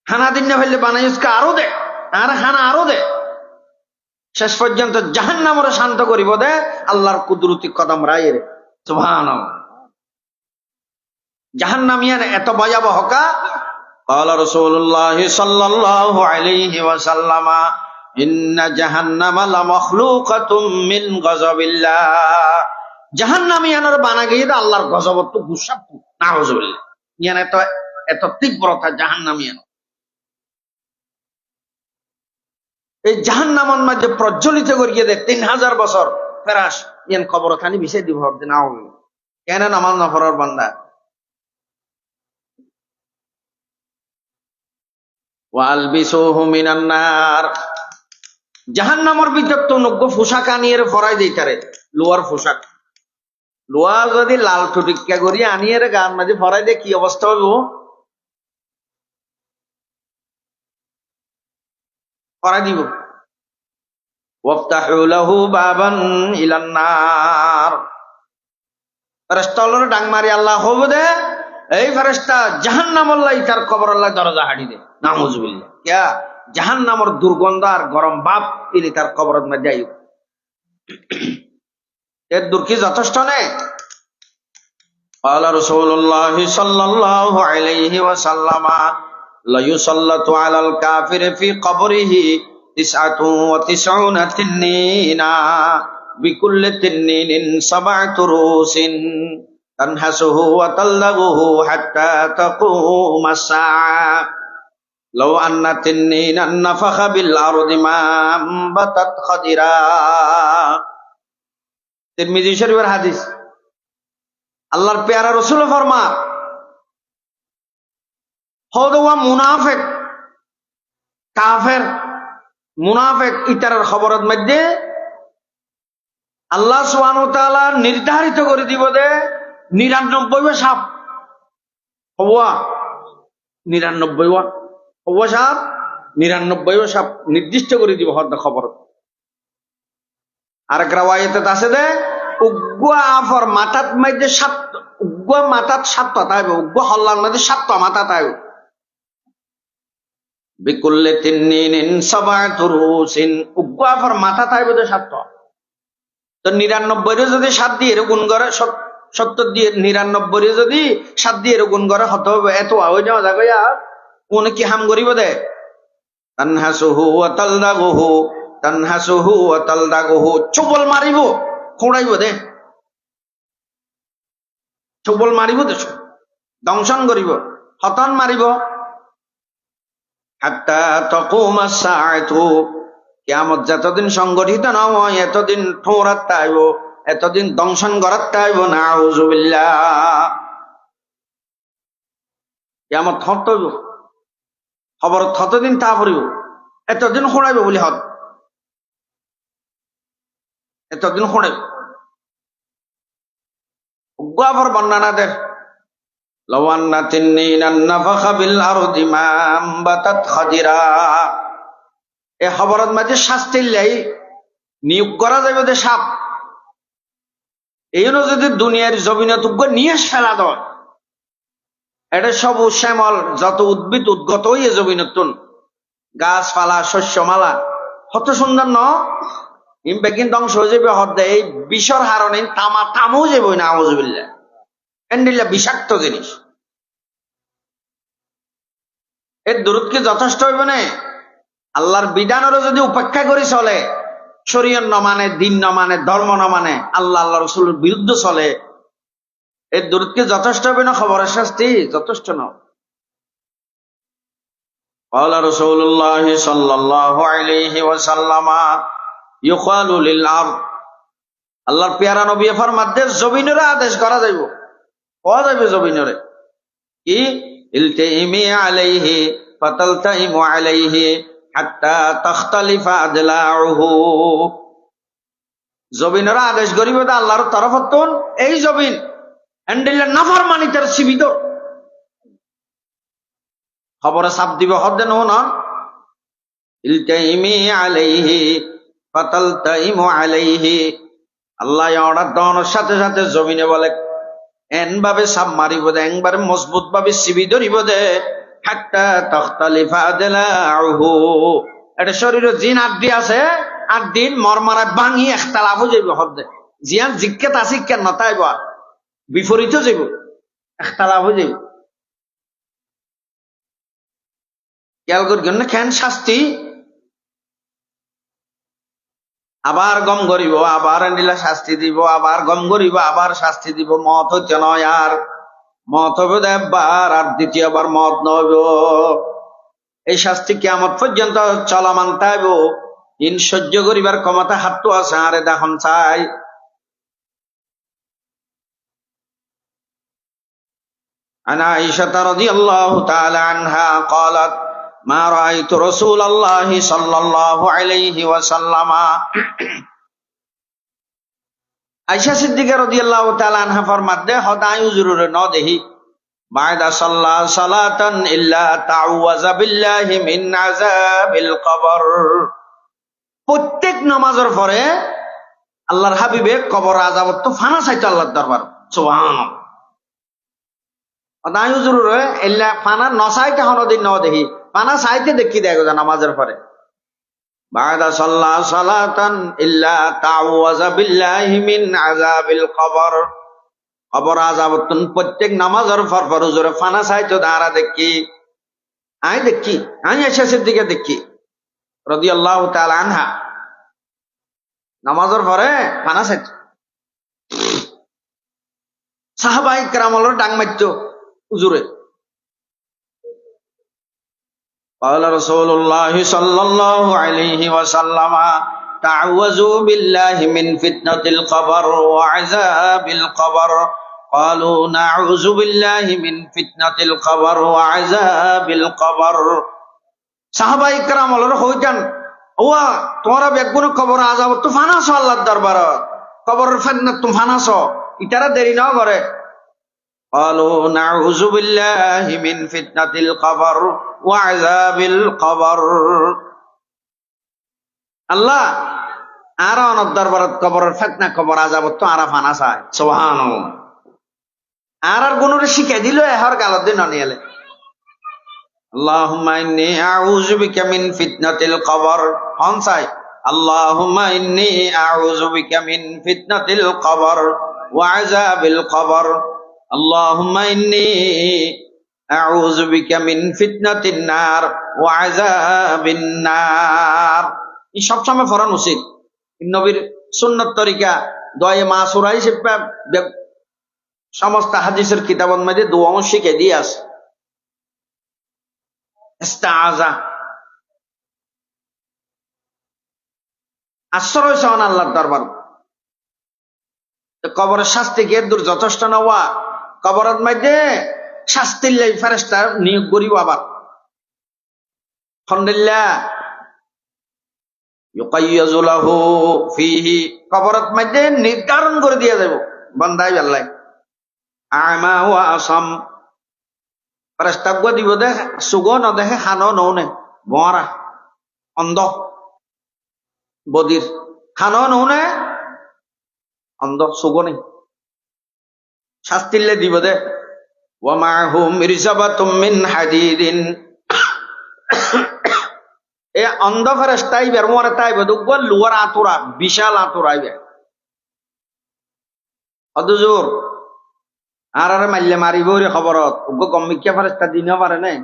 [SPEAKER 1] খানা দিন না হইলে বানাইস কা আরো দে আর খানা আরো দে শেষ পর্যন্ত জাহান্নামরে শান্ত করিব দে আল্লাহর কুদরতি কদম রায়ের সুবহানাল্লাহ। জাহান্নামিয়ান এত ভয়াবহ কা قال رسول الله صلى الله عليه وسلم إن جهنم لمخلوقة من غضب الله। জাহান্নামিয়ানের বানাগিয়ে আল্লাহর গজব তো গুসা নাউজুবিল্লাহ। ইয়ান এত এত তীব্রতা জাহান্নামিয়ান। এই জাহান্নামের মধ্যে প্রজ্বলিত করিয়ে দেয় 3000 বছর ফেরাস ইয়ান খবর খানি বিষয় দিব হবে না হবে কেন নামাজ না পড়ার বান্দা। ওয়ালবিসুহু মিনান নার। জাহান্নামের ভিতর তো নগ্য পোশাক আনিয়ে ফরাই দিতারে, লোয়ার পোশাক। লোয়া যদি লাল টুটিকা করি আনিয়ে গান মাঝে ফরাই দিয়ে কি অবস্থা হইব? ফরাই দিব। ওয়াফতাহু লাহু বাবান ইলান নার। ফেরেশতা হলো ডাং মারি আল্লাহ হবে দে এই ফেরেশতা জাহান্নামের লাই তার কবর আল্লাহ দরজা হাড়ি দে। নাউজুবিল্লাহ। কিয়া জাহান্নামের দুর্গন্ধ আর গরম বাপ ইনি তার কবরের মধ্যে যাই এর দূর কি যথেষ্ট নেই? قال رسول الله صلى الله عليه وسلم لا يسلط على الكافر في قبره 99 تنينا بكل تنين 7 رؤوس تنحسه وتلدغه حتى تقوم الساعة لو أن تنينا نفخ بالأرض ما أنبتت خضرا। তিরমিজি শরীফের হাদিস। আল্লাহর পেয়ারা রাসূল ফরমা হদওয়া মুনাফিক কাফের মুনাফিক ইতারের খবরের মধ্যে আল্লাহ সুবহানাহু ওয়া তাআলা নির্ধারিত করে দিব দে 99 সাপ হওয়া 99 হওয়া সাপ 99 সাপ নির্দিষ্ট করে দিব হদ খবর। আর এক রাওয়ায়াতে আছে দে উগ্গুয়া আফর মাথাত মধ্যে 7 উগ্গুয়া মাথাত 7টা তাইবে উগ্গুয়া হল্লার মধ্যে 7টা মাথা তাইবে বিকুল্লি তিন্নিন 7 রুসিন উগ্গুয়া আফর মাথা তাইবে তো 7টা। তো 99 রে যদি 7 দিয়ে গুণ করে 70 দিয়ে 99 রে যদি 7 দিয়ে গুণ করে হতে হবে এত হয়ে যাওয়া যাবে। আর কোন কি হাম করিব দে তানহাসুহু ওয়া তালদাগুহু তানহাসুহু ওয়া তালদাগুহু চুবল মারিব খোঁড়াইব দে চুবল মারিব দে দংশন করিব হতন মারিব হাত্তা তাকুমাস সাআতু কিয়ামত যতদিন সংগঠিত না হয় এতদিন ঠোঁড়াত তাইব এতদিন দংশন করাত তাইব। নাউজুবিল্লাহ। কিয়ামত হতইব খবর ততদিন তা পড়িব এতদিন খোঁড়াইব বলি হত এতদিন খোঁড়াইব। উগ্গাফর বর্ণনাদের লাওয়ান্না তিন্নিনান নাফাখা বিল আরদি মা আমবাতাত খাদিরা। এ খবরত মাঝে শাস্তির লাই নিয়োগ করা যাবে যে সাপ এই যদি দুনিয়ার জমিনত নিয়ে ফেলা দেয় এটা সবুজ শ্যামল যত উদ্ভিদ উদ্গত হইয়ে জমিনতুন গাছপালা শস্যমালা কত সুন্দর ন ইমবেকিন ধ্বংস হয়ে যাবে হদ এই বিষর হারণে তামা তামও যাবে না। আউযুবিল্লাহ। এন্ডিল্লা বিষাক্ত জিনিস এর দূরত কি যথেষ্ট হইবে না? আল্লাহর বিধানেরও যদি উপেক্ষা করে চলে শরীয়ত ন মানে দিন ন মানে ধর্ম ন মানে আল্লাহ আল্লাহ রাসূলের বিরুদ্ধে চলে এর দূরত কি যথেষ্ট হবে না? খবরের শাস্তি যথেষ্ট না। قال رسول الله صلى الله عليه وسلم يقال للأرض আল্লাহর পেয়ারা নবী ফরমাতে জমিনের আদেশ করা যাইব পাওয়া যাবে জমিনের কি ইলতাইমি আলাইহি ফাতালতাইমু আলাইহি হাত্তা তাখতালিফা আদলাউহু। জমিনের আদেশ করিব আল্লাহর তরফতন এই জমিন এন্ডিল্লা নাফরমানিতার সীমিত খবরে সাপ দিব হদেন না ইলতাইমি আলাইহি ফাতালতাইমু আলাইহি। আল্লাহ অর্ডার দেওয়ার সাথে সাথে জমিনে বলে এন ভাবে সাপ মারিব দে একবারে মজবুত ভাবে সিবি ধরিব দে হাত্তা তাখতালিফা আদলাউহু। এটা শরীরে জিন আড্ডি আছে আড্ডিন মরমারা ভাঙি একতালাফ হয়ে যাবে হদে জিয়ান জিজ্ঞেত আছে কেন নতাইব বিপরীত যাব, একতালাভ হয়ে যাব। খেয়াল করবেন না, কেন শাস্তি আবার গম করিব, আবার এন্ডিলা শাস্তি দিব, আবার গম করিব, আবার শাস্তি দিব। মত হচ্ছে নয়, আর মত হবে একবার, আর দ্বিতীয়বার মত নব। এই শাস্তি কিয়ামত পর্যন্ত চলমান থাকব। ইন সহ্য করিবার ক্ষমতা হাতটো আছে, আরে দেখুন চাই। عن عائشة رضي الله تعالى عنها قالت ما رأيت رسول الله صلى الله عليه وسلم আয়েশা সিদ্দিকা রাদিয়াল্লাহু তাআলা আনহা ফরমাতে হদাই হুজুরে ন দেহি বায়দা সাল্লাল্লাহু সালাতান ইল্লা তাআওয়াযা বিল্লাহি মিন আযাবিল কবর। প্রত্যেক নামাজের পরে আল্লাহর হাবিবে কবর আযাবত তো ফানা চাইতো আল্লাহর দরবার। সুবহানাল্লাহ। হদাই হুজুরে ইল্লা ফানা নসাইতে হনদিন ন দেহি, ফানা চাইতে দেখি দেখো নামাজের পরে বাদা সাল্লাল্লাহু সালাতান ইল্লা তাআওয়াযা বিল্লাহি মিন আযাবিল কবর। কবর আযাবতুন প্রত্যেক নামাজের পর হুজুরে ফানা চাইতো দাঁড়া দেখি, দেখি আয়েশা সিদ্দিকা দেখি রাদিয়াল্লাহু তাআলা আনহা নামাজের পরে ফানা চাইতো। সাহাবায়ে কেরামর ডাং মারতো হুজুরে। قال رسول الله صلى الله عليه وسلم تعوذوا بالله من فتنة القبر وعذاب القبر قالوا نعوذ بالله من فتنة القبر وعذاب القبر। সাহাবায়ে কেরাম হলো হইতান ওয়া তোমরা বেগুন কবর আযাব তো ফানাসো আল্লাহর দরবার, কবরের ফিতনা তুমি ফানাসো, ইতারা দেরি না করে। قالوا نعوذ بالله من فتنة القبر وعذاب القبر। আল্লাহ আর অনর দরবারত কবরের ফিতনা কবর আযাবত তো আর ফানা চায়। সুবহানাল্লাহ। আর গুণরে শিখাই দিল এহর গালত দিন নিয়ালে আল্লাহুম্মা ইন্নী আউযু বিকা মিন ফিতনাতিল কবর। হন চাই আল্লাহুম্মা ইন্নী আউযু বিকা মিন ফিতনাতিল কবর ওয়া আযাবিল কবর। আল্লাহুম্মা ইন্নী আউযু বিকা মিন ফিতনাতিন নার ওয়া আযাবিন নার। এই সব সময় পড়ানো উচিত। নবীর সুন্নত তরিকা দোয়া মাসুরা হিসেবে সমস্ত হাদিসের কিতাবের মধ্যে দোয়া শিখে দিয়ে আছে। ইস্তাআযা আশ্রয় চাওয়ান আল্লাহর দরবার। কবরের শাস্তি কে দূর যথেষ্ট নওয়া, কবরের মধ্যে শাস্তির লাই ফেরেশতা নিয়োগ করিব। আবার আলহামদুলিল্লাহ ইউকাইয়াযু লাহু ফীহি, কবরের মধ্যে নির্ধারণ করে দিয়া যাব বান্দাই আল্লাহ আমা ওয়া আসাম। ফেরেশতা গো দিব দে সুগো ন দেখে খানো নৌনে বড়া অন্ধ বদির খানো নৌনে অন্ধ সুগনি শাস্তিলে দিব দে। ওয়া মাহুম মিরজাবাতুম মিন হাদিদিন। এ অন্ধ ফেরেশতা ইবার মরে তাইবে দুগো লুয়ার আতুরা, বিশাল আতুরা আইবে অদুজুর আর মারলে মারিব রে খবরত। উগো গম্মিকা ফেরেশতা দিনও পারে নাই।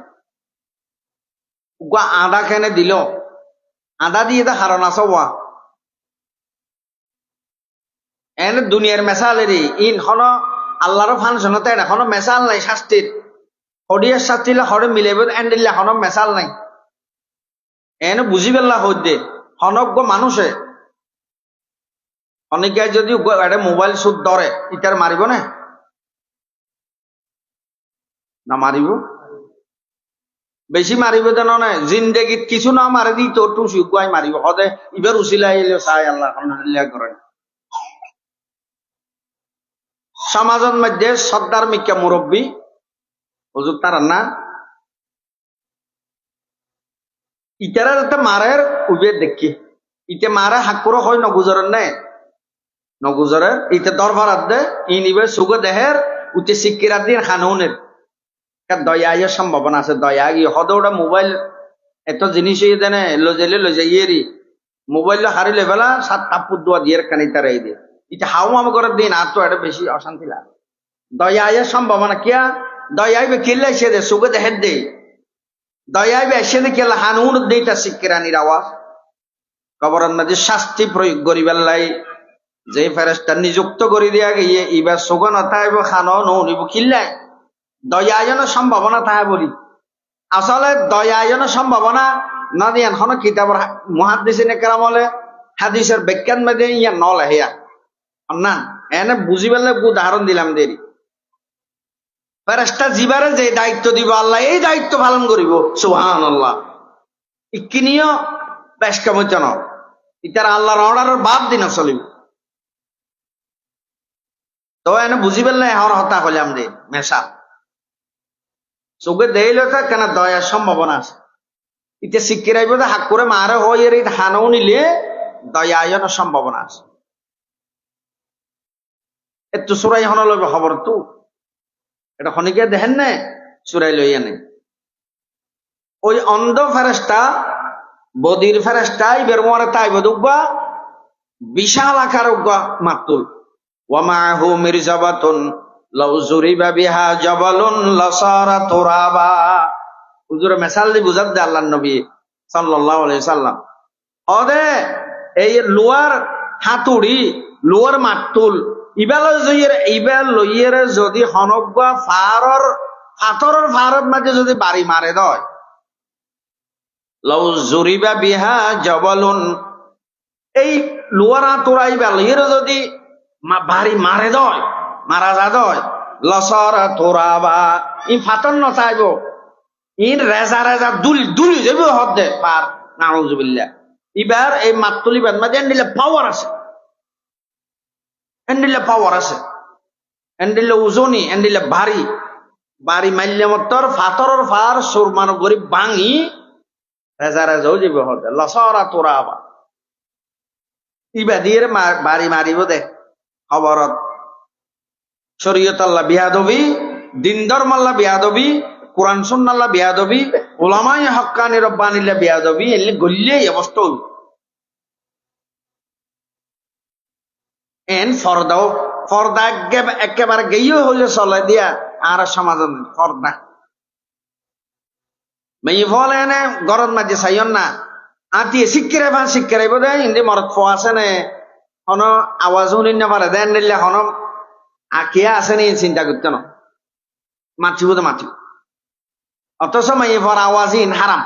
[SPEAKER 1] উগো আদা কেনে দিল, আদা দিয়ে দা হারণ আছে ওয়া এনে দুনিয়ার মেসাল রে ইন হন আল্লাহর ফাংশনতে এখনো মেসাল নাই শাস্তির। হডিয়ার শাস্তিলে হরে মিলেব এন্ডিল্লা হন মেসাল নাই। এনে বুঝি পেল্লা হইতে হনজ্ঞ মানুষে অনেকে যদি একটা মোবাইল সুদ ধরে ইটার মারিব না মারিব বেশি মারিব দেন না জিন্দেগিত কিছু না মারি দি তোর টুসি গুয়াই মারিব হদে ইবার উসিলা এলো চাই আল্লাহ আলহামদুলিল্লাহ করেন। সমাজের মধ্যে সর্দার মিকা মুরব্বী হুজুর তার না ইটারা যাতে মারের উবে দেখি ইতে মারে হাকুরো হয় নগুজরের নে নগুজরের ইতে দরবারাত দে ই নিবে সুগো দেহের উতে সিকিরাত দিন খানুনের দয়া আইয়ের সম্ভাবনা আছে। দয়া গিয়ে হদ ওটা মোবাইল এত জিনিস দেনে লজেলে লজে ইয়েরি মোবাইল হারিলে বেলা 7 টাপুর দোয়া দিয়ে কানি তার এই দিয়ে এটা হাও মাম করার দিন আর তো এটা বেশি অশান্তি লাগে। দয়াইয়ের সম্ভাবনা কিয়া দয়াইবে কিল্লা এসে দে সুগে দেখে দে দয়াইবে এসে দে কিল্লা হানুন দেইতা শিক্ষিরানির আওয়াজ কবরের মাঝে শাস্তি প্রয়োগ করিবার লাই যে ফেরেস্তা নিযুক্ত করে দিয়া গিয়ে ইবার সুগন অথাইব খানো নৌনিব কিল্লাই দয়ায়নের সম্ভাবনা তাহা বলি আসলে দয়ায়নের সম্ভাবনা না দিয়ে এখন কিতাবর মুহাদ্দিসিন একরাম হলে হাদিসের বিজ্ঞান মধ্যে ইয়া নল হেয়া না এনে বুঝিবার লাগে উদাহরণ দিলাম দেরি ফেরেশতা জিবারে যে দায়িত্ব দিব আল্লাহ এই দায়িত্ব পালন করিব সুবহানাল্লাহ ইকিনিও বেশ কামচন ইতার আল্লাহর অর্ডারের বাদ দিন চলিব তো এনে বুঝিবার লাগে হর হতা হইলাম দে মেশা চোখে দেইলে তো কেন দয়ার সম্ভাবনা আছে ইতে শিক্ষিরাইব হাক করে মারে হয় এর হানও নিলে দয়ায়নের সম্ভাবনা আছে একটু সুরাই হন লইবে খবর তো এটা খনিকে দেখেন না সুরাই লই আনে ওই অন্ধ ফেরেস্তা বদির ফেরেস্তা ইবের মরে তাই বদুবা বিশাল আকার উগা মাতুল ওয়ামাহু মিরজাবাতুন লাউ জুরিবা বিহা জাবালুন লাসারা তুরাবা হুজুরে মিসাল দি বুঝাত দে আল্লাহর নবী সাল্লাল্লাহু আলাইহি সাল্লাম ওদে এই লোয়ার হাতুড়ি লোয়ার মাতুল ইবাল লইয়ের যদি হনগা ফাতরের ফারত মাঝে যদি বাড়ি মারে দয় লাউ জুরিবা বিহা জাবালুন এই লোয়ার হাতুড়া ইবাল লইয়ের যদি বাড়ি মারে দয় মারা যা দয় লসরা তোরাবা ইন ফাতর ন চাইব ইন রেজা রেজা দুলি যাইব হদ দে পার নাউজুবিল্লাহ ইবার এই মাতুলি বাদ মাঝে এন্ডিলে পাওয়ার আছে এন্ডিলে পাওয়ার আছে এন্ডিলে ওজনি এন্ডিলে ভারী বাড়ি মাইলে মতর ফাতরের ফার সুরমান গরিব ভাঙি রেজা রেজাও যাইব হদ দে লসরা তোরাবা ইবা দিয়ে বাড়ি মারিব দে খবরত শরীয়ত আল্লাহ বিয়াদবি দিন ধর্ম আল্লাহ বিয়াদবি কোরআন সুন্নাহ আল্লাহ বিয়াদবি উলামায়ে হক্কানি রব্বানিল্লাহ বিয়াদবি এলে গল্লে অবস্থা এন ফর্দা একেবারে গেইও হইলে চলে দিয়া আর সমাজন ফর্দা মেয়ে ফল এনে গরত মাঝে চাইন না আতিয়ে শিক্ষারাইব দে ইন্দি মরত ফো আছে নে হন আওয়াজ শুনিন না পারে দেন নিলে হন আকিয়া আছে নি চিন্তা করতে না মাতিব তো মাতিব অথচ মাই ফর আওয়াজ ইন হারাম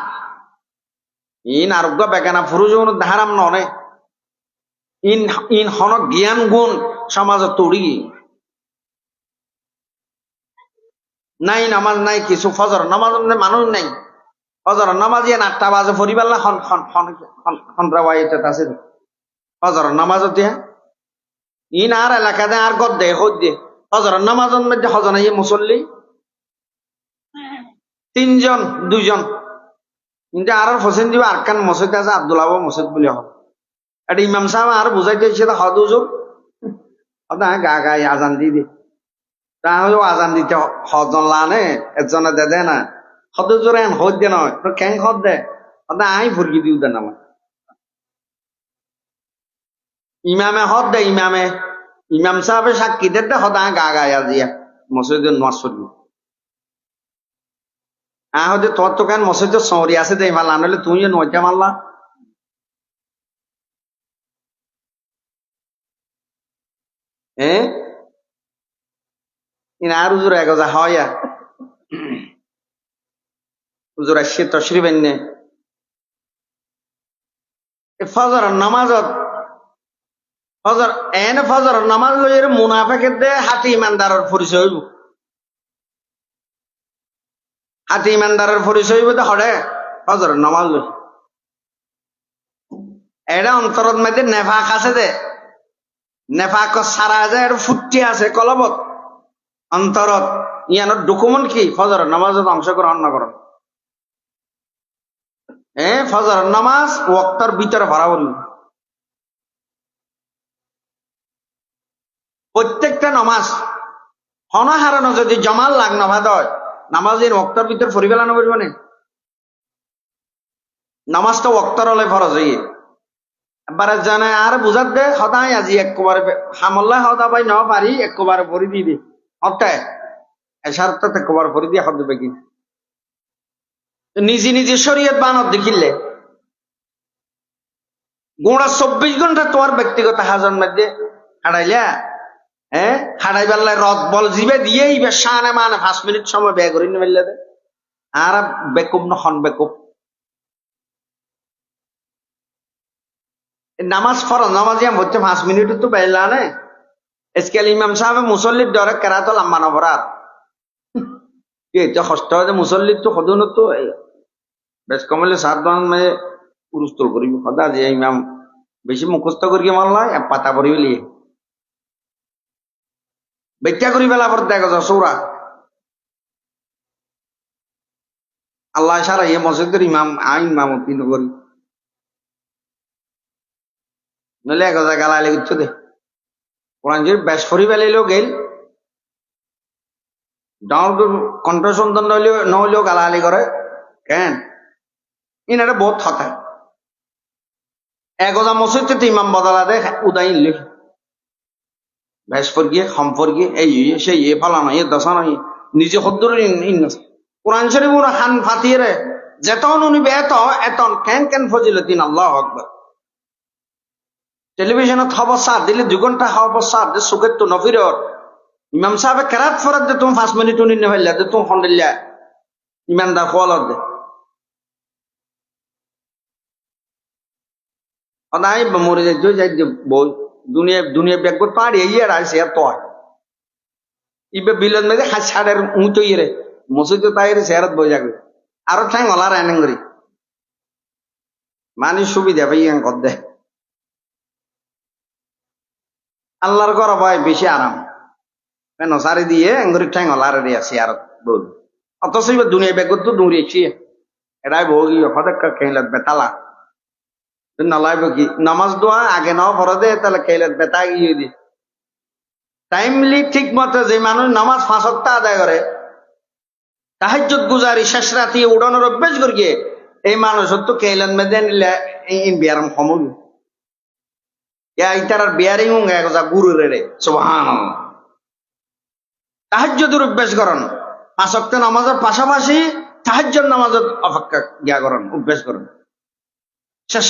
[SPEAKER 1] ইন আরোগ্য বেগানা ফুরুজ হারাম ননে ইন হন জ্ঞান গুণ সমাজ তড়ি নাই নামাজ নাই কিছু ফজর নামাজ মানুষ নাই ফজর নামাজ ইয়ে 8টা বাজে পরিবাল্লা আছে ফজর নামাজ ইন আর এলাকাতে আর গদ দে হদ দে হজরের নামাজের মধ্যে হজনাই মুসল্লি 3 জন 2 জন কিন্তু আর হোসেন দিব আরকান মসজিদ আছে আব্দুল আবা মসজিদ বলি হল এটা ইমাম সাহেব আর বুঝাই দিয়েছে হদ হুজুর গা গাই আজান দি দে তা আজান দিতে হজন লানে একজনে দে না হদ হুজুর এন হদ দে নয় তো কেন হদ দে আই ফুরকি দিও দেন আমার ইমামে হদ দে ইমাম সাহেবের সাক্ষী দে হদা গা গায়া দিয়া মসজিদের নামাজ পড়বি হতে তোর তো কেন মসজিদের সৌরি আছে দে মাল আনলে তুই নয়টা মারলা আর হুজুর এগোজা হয় হুজুর আসছে তশরিফ এনে ফজর নামাজত ফজর নামাজ লইয়ের মুনাফেকের দে হাতি ইমানদারের পরিচয় হইব হাতি ইমানদারের পরিচয় হইব তো হরে ফজর নামাজ লই এটা অন্তরত মধ্যে নেফাক আছে দে নেফাক সারা যায় ফুটি আছে কলবত অন্তরত ইয়ানোর ডকুমেন্ট কি ফজর নামাজত অংশগ্রহণ নকরণ ফজর নামাজ ওয়াক্তর ভিতরে ভরা বলল প্রত্যেকটা নামাজ হনাহারানো যদি জমাল লাগ নভাদ হয় নামাজের ওয়াক্তর ভিতর পরিবেলানো করব না নামাজটা ওয়াক্তর হলে ফরজ হইয়ে এবারে জানে আর বুঝাত দে সদায় আজি একবারে হামল্লা সদা পাই ন পারি একবারে ভরি দিবি অটে এসারতে কবার করে দিয়ে হদ দেবে কি নিজে নিজে শরীয়ত বানত দেখিলে গোড়া 24 ঘন্টা তোমার ব্যক্তিগত হাজন মধ্যে হারাইলা হারাই বেলায় রদ বল জিবে দিয়ে সানে মানে 5 মিনিট সময় ব্যয় করে নিবে আর বেকুব নহন বেকুব নামাজ ফর নামাজ হচ্ছে 5 মিনিট তো বেলা নে আজকাল ইমাম সাহেব মুসল্লির ডরে কেরাত লাম্বা নবরার কষ্ট হয় মুসল্লির তো সদন তো বেশ কমলে 7 মানে পুরুস্তর করিব সদা যে ইমাম বেশি মুখস্থ করিয়ে মারলা পাতা পড়ি লিয়ে ব্যাখ্যা করি বেলা পর দেখা যায় সৌরা আল্লাহ সারা ইয়ে মসজিদের ইমাম ইমামতি করি নইলে এক হাজার গালা লেগে দে কোরআন শরীফ বেশ ফরি বেলাইলেও গেল ডাউন কণ্ঠ সুন্দর নহলেও গালাগালি করে কেন ইনারে বহুত হতায় এক হাজার মসজিদে ইমাম বদলা দেয় উদয় লিখ বেশ ফর গিয়ে হম ফর গিয়ে এই সেই ফালানো দশা নয় নিজে হদ্দুর কোরআন শরীফ খান ফাতিয়ে রে যেতন উনি বেত এতন কেন কেন ফজিলতিন আল্লাহ আকবার টেলিভিশনত খবর সার দিলে 2 ঘন্টা খবর সার যে সুখের তো নফিরর ইমাম সাহেব কেরাত ফরত দে তুমি 5 মিনিট উনি নেভাইলা দে তুমি খন্ডিল্লা ইমানদার খোয়ালত দে অদাই মরে যাই বই দুনিয়া ব্যাগবত পাড়ি ইয়ে রাইছে এত ইবে বিলন মেজে হাত ছাড়ের উঁচু ইয়ে রে মসজিদ তাই শেয়ারত বই যাবে আরো ঠাই গলার এনেঙ্গরি মানুষ সুবিধা পাই কর দে আল্লাহর ঘর ভাই বেশি আরাম কেন সারি দিয়ে এঙ্গরি ঠাই গলার রে আছে আর বল অথচ দুনিয়া ব্যাগত তো দৌড়িয়েছি এরাই ভোগী হঠাৎ খেলাত বেতালা নালাইব কি নামাজ দোয়া আগে নাও পড়া দে তাহলে খেলাত বেতা গিয়ে দি টাইমলি ঠিক মতো যে মানুষ নামাজ 5 ওয়াক্ত আদায় করে তাহাজ্জুদ গুজারি শেষ রাতে উড়ানোর অভ্যাস করিয়ে এই মানুষ তো খেলাত মেদে নিলে এই বিয়ারাম সমল ইতার বিয়ারিং গুরু রে সুবহানাল্লাহ তাহাজ্জুদের অভ্যাস করন 5 ওয়াক্ত নামাজের পাশাপাশি তাহাজ্জুদ নামাজের অপেক্ষা গিয়া করেন অভ্যাস করেন শেষ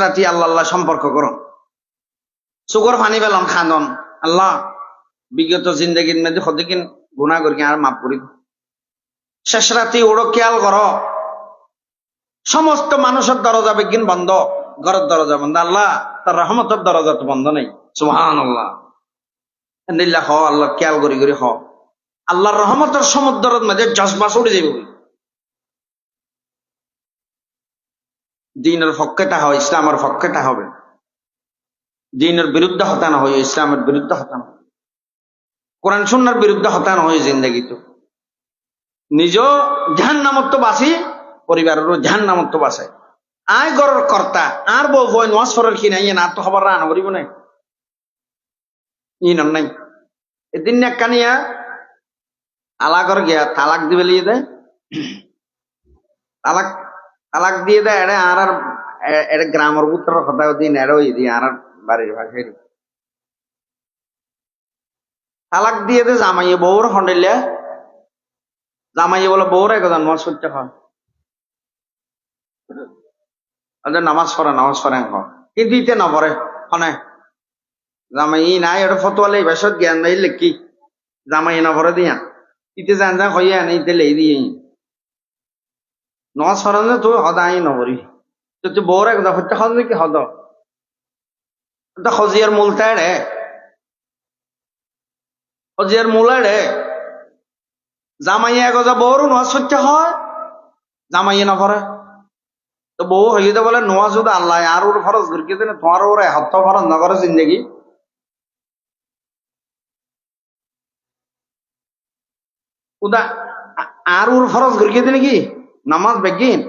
[SPEAKER 1] রাতি আল্লাহ সম্পর্ক করুন সুগর পানি পেলাম খান্দন আল্লাহ বিগত জিন্দগির মধ্যে কতদিন গুনাহ করি আর মাফ করি শেষ রাতি ওড়ো খেয়াল কর সমস্ত মানুষের দরজা বিজ্ঞান বন্ধ ঘরের দরজা বন্ধ আল্লাহ তার রহমতের দরজা তো বন্ধ নেই সুবহানাল্লাহ হ আল্লাহ খেয়াল করি হ আল্লাহর রহমতের সমুদ্রের মধ্যে জজবাস উঠে যাবে দিনের পক্ষেটা হয় ইসলামের পক্ষেটা হবে দিনের বিরুদ্ধে হতানো হয় ইসলামের বিরুদ্ধে হতানো কোরআন সুন্নাহর বিরুদ্ধে হতানো হয় জিন্দগি তো নিজ জাহান্নামত তো বাসি পরিবারেরও জাহান্নামত তো বাসে আয় গরর কর্তা আর বউ বই ওয়াজ ফরল কি নাই না তো খবর রান্না করিব নাই ইন নাই এদিন না কানিয়া আলাগর গিয়া তালাক দিবে লিয়ে দেয় তালাক দিয়ে দেয় এটা আর গ্রামের পুত্রের কথা দিন এরও দিয়ে আর বাড়ির ভাষায় তালাক দিয়ে দে জামাইয়ে বউর হন্ডেলিয়া জামাইয়ে বলে বউর এক নামাজ পড়তে হয় নামাজ পড়ে কিন্তু ইতে নপরে হনে জামাই নাই এটা ফতোয়ালে বেসত জ্ঞান নাই লেখি জামাই নপরে দিয়া ইতে জান হইয়া নেই ইতে লেই দিয়ে নামাজ পড়ানো তো সদাই নপরি তো বউর এক হত্যা হদ নাকি হদ খজিয়ার মূলটাই রে খজিয়ার মূলা রে জামাইয়ে এগজা বউরও নামাজ পড়তে হয় জামাইয়ে নপরে তো বউ হইতে বলে নোয়া শুধু আল্লাহ আর ওর ফরজ ঘুরকে দেন তোমার ওর হত্যা ফরজ না করে জিন্দগি উদা আর ওর ফরজ ঘুরকে দেন কি নামাজ বেগিন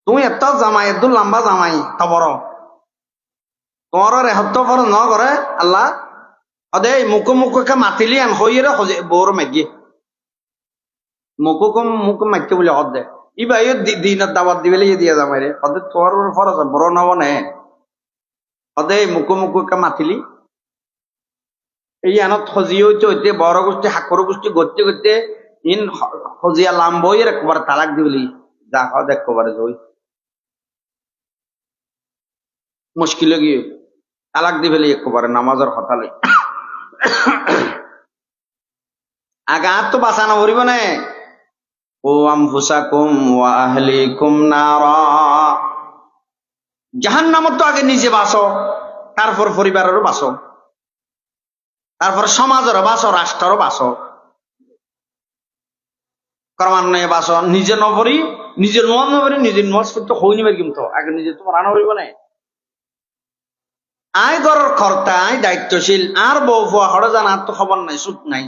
[SPEAKER 1] তুমি এত জামাই এত লম্বা জামাই তবর তোমার হত্যা ফরজ ন করে আল্লাহ অদে মুখে মাতিলি আন হইরে বউর মেগি মুখ মাইতে বলে হদ দে ইবা দিনের দাবাত দিবে দিয়া যামাই রে হদে তোর ফরজ বড় নব নে হদে মুখে মাতিলি এই আনত হজি হইতে হইতে বড় গোষ্ঠী হাকর গোষ্ঠী করতে করতে ইন হজিয়া লাম্বই একবার তালাক দিবলি যা হদ একবারে জই মুশকিল গিয়ে তালাক দিবলি একবারে নামাজের হতালে আগে আর তো বাঁচানো পড়িব না ও আনফুসাকুম ওয়া আহলিকুম নারা জাহান্নামত তো আগে নিজে বাঁচো, তারপর পরিবারেরও বাঁচো, তারপর সমাজেরও বাঁচো, রাষ্ট্রেরও বাঁচো, ক্রমান্বয়ে বাঁচো। নিজে নপরি নিজের নোয়াজ নপরি নিজের নোয়াজ করতে হই নিবার কিন্তু আগে নিজে তোমার আনা হইব না। আয় ঘরের কর্তা আয় দায়িত্বশীল আর বউ ফুয়া হরে জান আর তো খবর নাই, সুত নাই।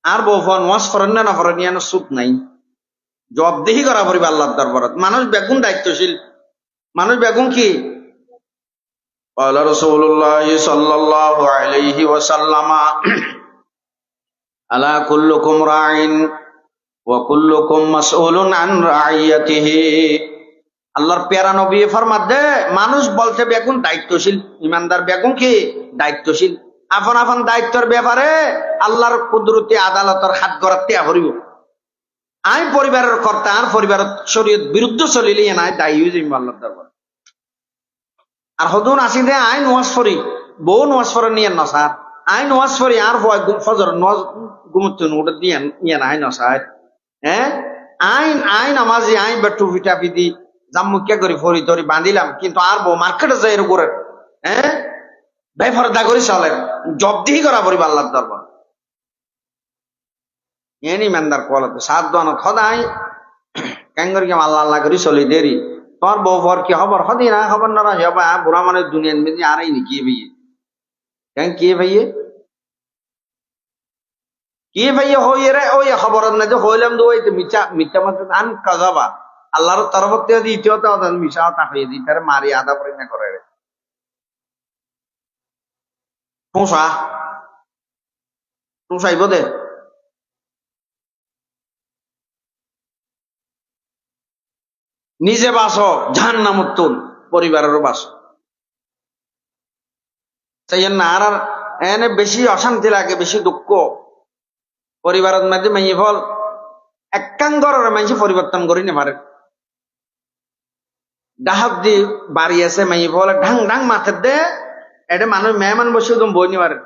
[SPEAKER 1] আর বউ ফুয়া নোয়াজ ফরেন না ফরেন ইয়ানো সুত নাই, জবাবদিহি করা পড়িব আল্লাহর দরবারত। মানুষ বেগুন দায়িত্বশীল, মানুষ বেগুন কি قال رسول الله صلى الله عليه وسلم ألا كلكم راع وكلكم مسؤول عن رعيته। আল্লাহর প্যারা নবী ফরমাত দে মানুষ বলতে বেগুন দায়িত্বশীল, ইমানদার বেগুন কি দায়িত্বশীল। আপন আপন দায়িত্বের ব্যাপারে আল্লাহর কুদরতি আদালতের হাত গড়াতে ভরিব। আই পরিবারের কর্তা আর পরিবারের শরীয়ত বিরুদ্ধ চলিলে নাই দায়ী হয়ে যাইব আল্লাহর দরবার। আর হদুন আসি দে আই নোয়াজ ফরি বউ নোয়াজ ফরে নিয়ে নসার আই নোয়াজ ফরি আর ফজর নোয়াজ গুমুতুন ওটা দিয়ে নিয়ে নাই নসার। হ্যাঁ আইন আইন নামাজি আইন বা টুপি টাপি দি জাম্মুকিয়া করে ফরি তরি বাঁধিলাম, কিন্তু আর বউ মার্কেটে যাই এর করে হ্যাঁ বেফরদা করে চলে, জবদিহি করা পড়িব আল্লাহর দরবার। এনি মেন্দার কলতে সাত দান খদাই ক্যাঙ্গর কি আল্লাহ আল্লাহ করে চলি দেরি তোমার বউ ফর কি খবর হদি না খবর না হবা বুড়া মানে দুনিয়ার মেয়ে আরাই নি কি ভাইয়ে কেন কি ভাইয়ে কি ভাইয়ে হইয়ে রে ওই খবর না যে হইলাম তো ওই মিথ্যা মিথ্যা মাত্র আন কাজাবা আল্লাহর তরফ থেকে দ্বিতীয় মিশা তা হয়ে দিই তার মারি আদা পরে না করে রে ঠোঁসা ঠোঁসাইব দে নিজে বাসো জাহান্নামত তুল পরিবারেরও বাসো। সেই জন্য আর এনে বেশি অশান্তি লাগে, বেশি দুঃখ পরিবারের মধ্যে মেয়ে ফল একাঙ্গরের মানুষ পরিবর্তন করি না পারে। ডাহক দি বাড়ি আছে মেয়ে ফল ঢাং ঢাং মাথার দে এটা মানুষ মেহমান বসে একদম বই নি পারে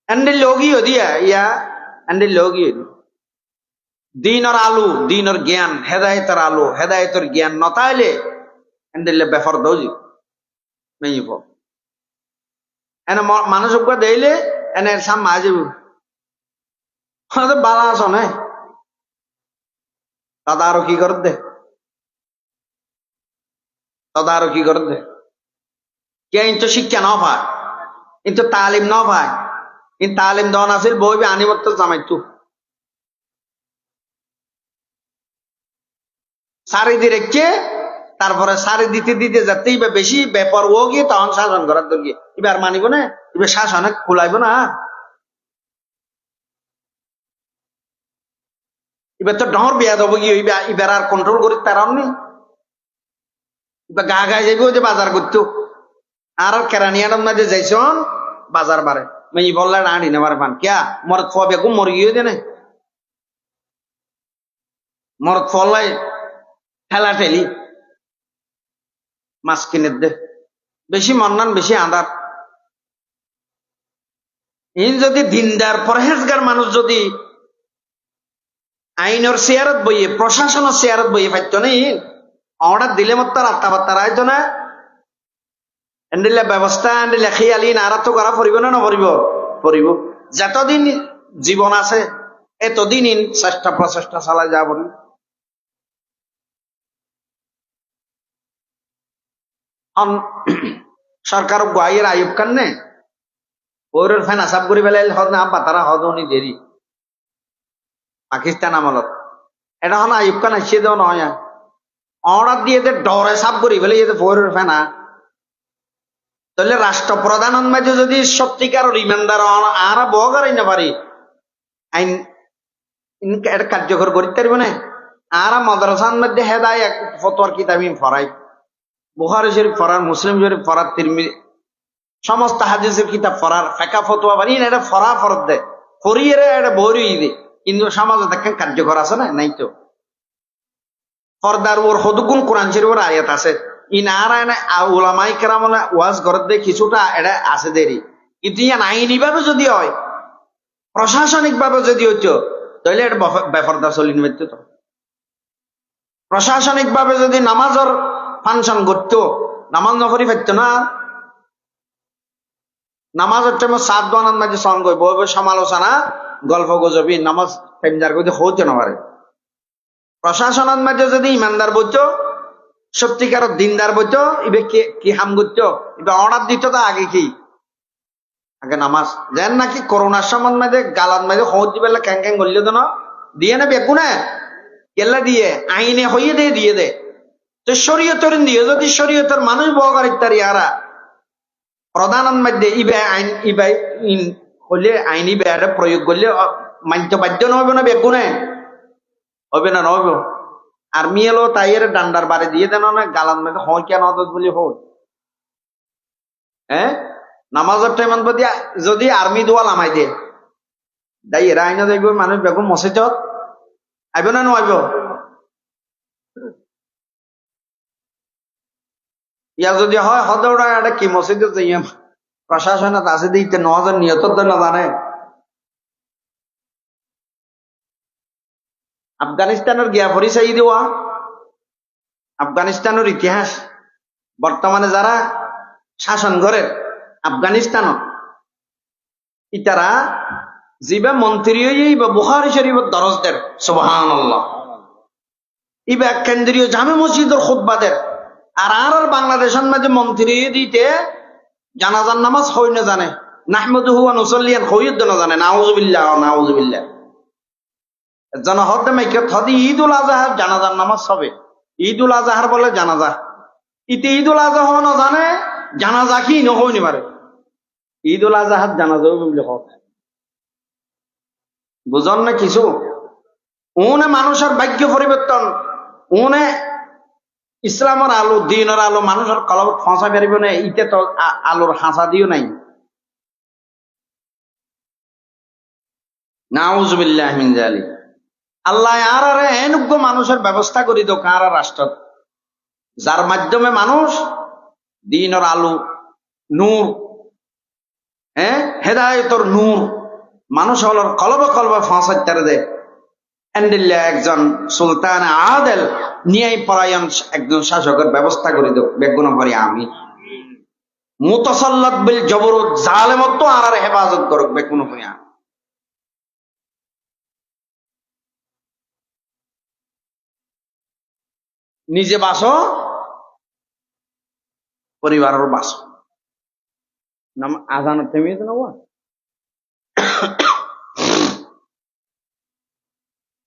[SPEAKER 1] এন্ডে লগিও দিয়া ইয়া এন্ডে লগিও দিনের আলু দিনের জ্ঞান হেদায়তের আলু হেদায়তের জ্ঞান নতাইলে এন্ডেলে বেফর দৌজি মেয়ে ফল এনে মানুষ দিলে এনে সাম মাজব বালা আস না তদারকি কর দে তদারকি কর দে কে ইন্তু শিক্ষা ন পায় কিন্তু তালিম ন পায় কিন্তু তালিম দন আছিল বই আনিবত জামাইতো সারি দিয়ে রেখে তারপরে সারি দিতে দিতে যাতেই বা বেশি ব্যাপার ও গিয়ে তখন শাসন করার দরকার এবার মানিব না এবার শাসনে খোলাইব না এবার তো ডর বিয়া দেবো কি এবার আর কন্ট্রোল করি তার নেই এবার গা গায়ে যাইব যে বাজার করতো আর কেরানিয়ার মাঝে যাইছন বাজার বারে মেয়ে বললে আনি নেবার পান কিয়া মরত ফবে খুব মরে গিয়ে দেনে মরত ফলাই ঠেলা ঠেলি মাছ কিনে দে বেশি মন্নান বেশি আদার ইন যদি দিনদার পরহেজগার মানুষ যদি আইনের চেয়ারত বইয়ে প্রশাসনের চেয়ারত বইয়ে পাইত নেই অর্ডার দিলে মতো রাত্তা বাত্তা রাইতো না এন্ডিলে ব্যবস্থা এন্ডিলে খেয়ালি নারা তো করা পড়িব না নপরিব পড়িব যতদিন জীবন আছে এতদিন চেষ্টা প্রচেষ্টা চালাই যাব সরকার গুয়াইয়ের আয়ুব খান নে ওর ফ্যান আসাব করে পেলাইল হদ না বাতারা হদ উনি দেরি পাকিস্তান আমলত এটা হন আয়ুব খান আসিয়ে দেওয়া নয় অর্ডার দিয়ে ডরে সাপ করি ফেলে ফোরের ফেনা তাহলে রাষ্ট্রপ্রধান মাঝে যদি সত্যিকার ইমানদার আর বগারাই না পারি আইন এটা কার্যকর করতে পারবে না আর মাদ্রাসার মধ্যে হেদায় এক ফতোয়ার কিতাব ফরাই বুখারী শরীফ ফরার মুসলিম শরীফ ফরার তিরমিজি সমস্ত হাদিসের কিতাব পড়ার ফেকা ফতোয়া বানি এটা ফরা ফরত দে ফরিয়ে এটা বরি দে কিন্তু সমাজে দেখেন কার্যকর আছে না নাই তো পর্দার ওর হদুগুন কোরআন শরীফের আয়াত আছে ইনারা উলামাই কেরামলে ওয়াজ করত দে কিছুটা এটা আছে দেরি কিন্তু ইয়ান আইনি ভাবে যদি হয় প্রশাসনিক ভাবে যদি হইতো তাহলে এটা বেপরদা চলি নিতে তো প্রশাসনিক ভাবে যদি নামাজের ফাংশন করতো নামাজ নকরি পারতো না নামাজের টাইমে সাত দোয়ানার মাঝে সঙ্গ বই বই সমালোচনা গল্প গুজবি নামাজ টাইমদার করতে হইতে না পারে প্রশাসনের মাঝে যদি ইমানদার বইতো সত্যিকার দিনদার বইতো ইবে কি হাম করতো ইবে অর্ডার দিত তা আগে কি আগে নামাজ যেন নাকি করোনার সময় মাঝে গালার মাঝে হজ দিবে ক্যাং ক্যাং করলে তো না দিয়ে না বেগুনে কেলা দিয়ে আইনে হইয়ে দিয়ে দে তো শরীয়তের দিয়ে যদি শরীয়তের মানুষ বহকার ইত্যাদি আরা প্রধানের মধ্যে ইবে আইন ইবে ইন হলে আইনি বেড়ে প্রয়োগ করলে মানতে বাধ্য নহবে না বেগুনে হবে না নহব আর মিয়েলো তাইয়ের ডান্ডার বাড়ি দিয়ে দেন না গালার মধ্যে হয় কেন বলি হোক হ্যাঁ নামাজের টাইম যদি আর্মি দোয়া লামাই দিয়ে দাই এরা আইনা দেখবে মানুষ বেগম মসজিদ আইব না নইব ইয়া যদি হয় হদৌড়া এটা কি মসজিদে যাইয়া প্রশাসনে আছে দিতে নজন নিহত না জানে আফগানিস্তানের গিয়া পরিচয় দেওয়া আফগানিস্তানের ইতিহাস বর্তমানে যারা শাসন করে আফগানিস্তান ইতারা জিবা মন্ত্রী বা বুখারী শরীফের দরজদের সুবহানাল্লাহ ইবা কেন্দ্রীয় জামে মসজিদের খুতবাদের আর বাংলাদেশের মাঝে মন্ত্রী দিতে জানাজার নামাজ হই না জানে নাহমাদুহু ওয়া নুসাল্লিয়ান হইয়দ না জানে নাউযুবিল্লাহ জন হতে মাইকে থদি ঈদুল আজহার জানাজার নামাজ হবে ঈদুল আজহার বলে জানাজা ইতি ঈদুল আজহা না জানে জানাজা কি নহইনি পারে ঈদুল আজহার জানাজা বলে হক বুঝন না কিছু উনে মানুষের ভাগ্য পরিবর্তন উনে ইসলামের আলো দিনের আলো মানুষের কলব ফাঁসা বেরিব না ইতে তো আলোর হাসা দিও নাই নাউযুবিল্লাহি মিন যালিক আল্লাহ আর এনুগ্য মানুষের ব্যবস্থা করি দো কার রাষ্ট্র যার মাধ্যমে মানুষ দিনের আলো নূর হ্যাঁ হেদায়েতর নূর মানুষ হলর কলবে কলবে ফাঁসাইতে দে এন্ডিল্লা একজন সুলতান আদেল ন্যায় পরায়ণ একজন শাসকের ব্যবস্থা করে দেব বেগুন ভরি আমি মুতাসাল্লাত বিল জবরুত জালেমত আর হেফাজত করুক বেগুন ভরি আমি নিজে বাসো পরিবারের বাসো নাম আজান থেমে তো না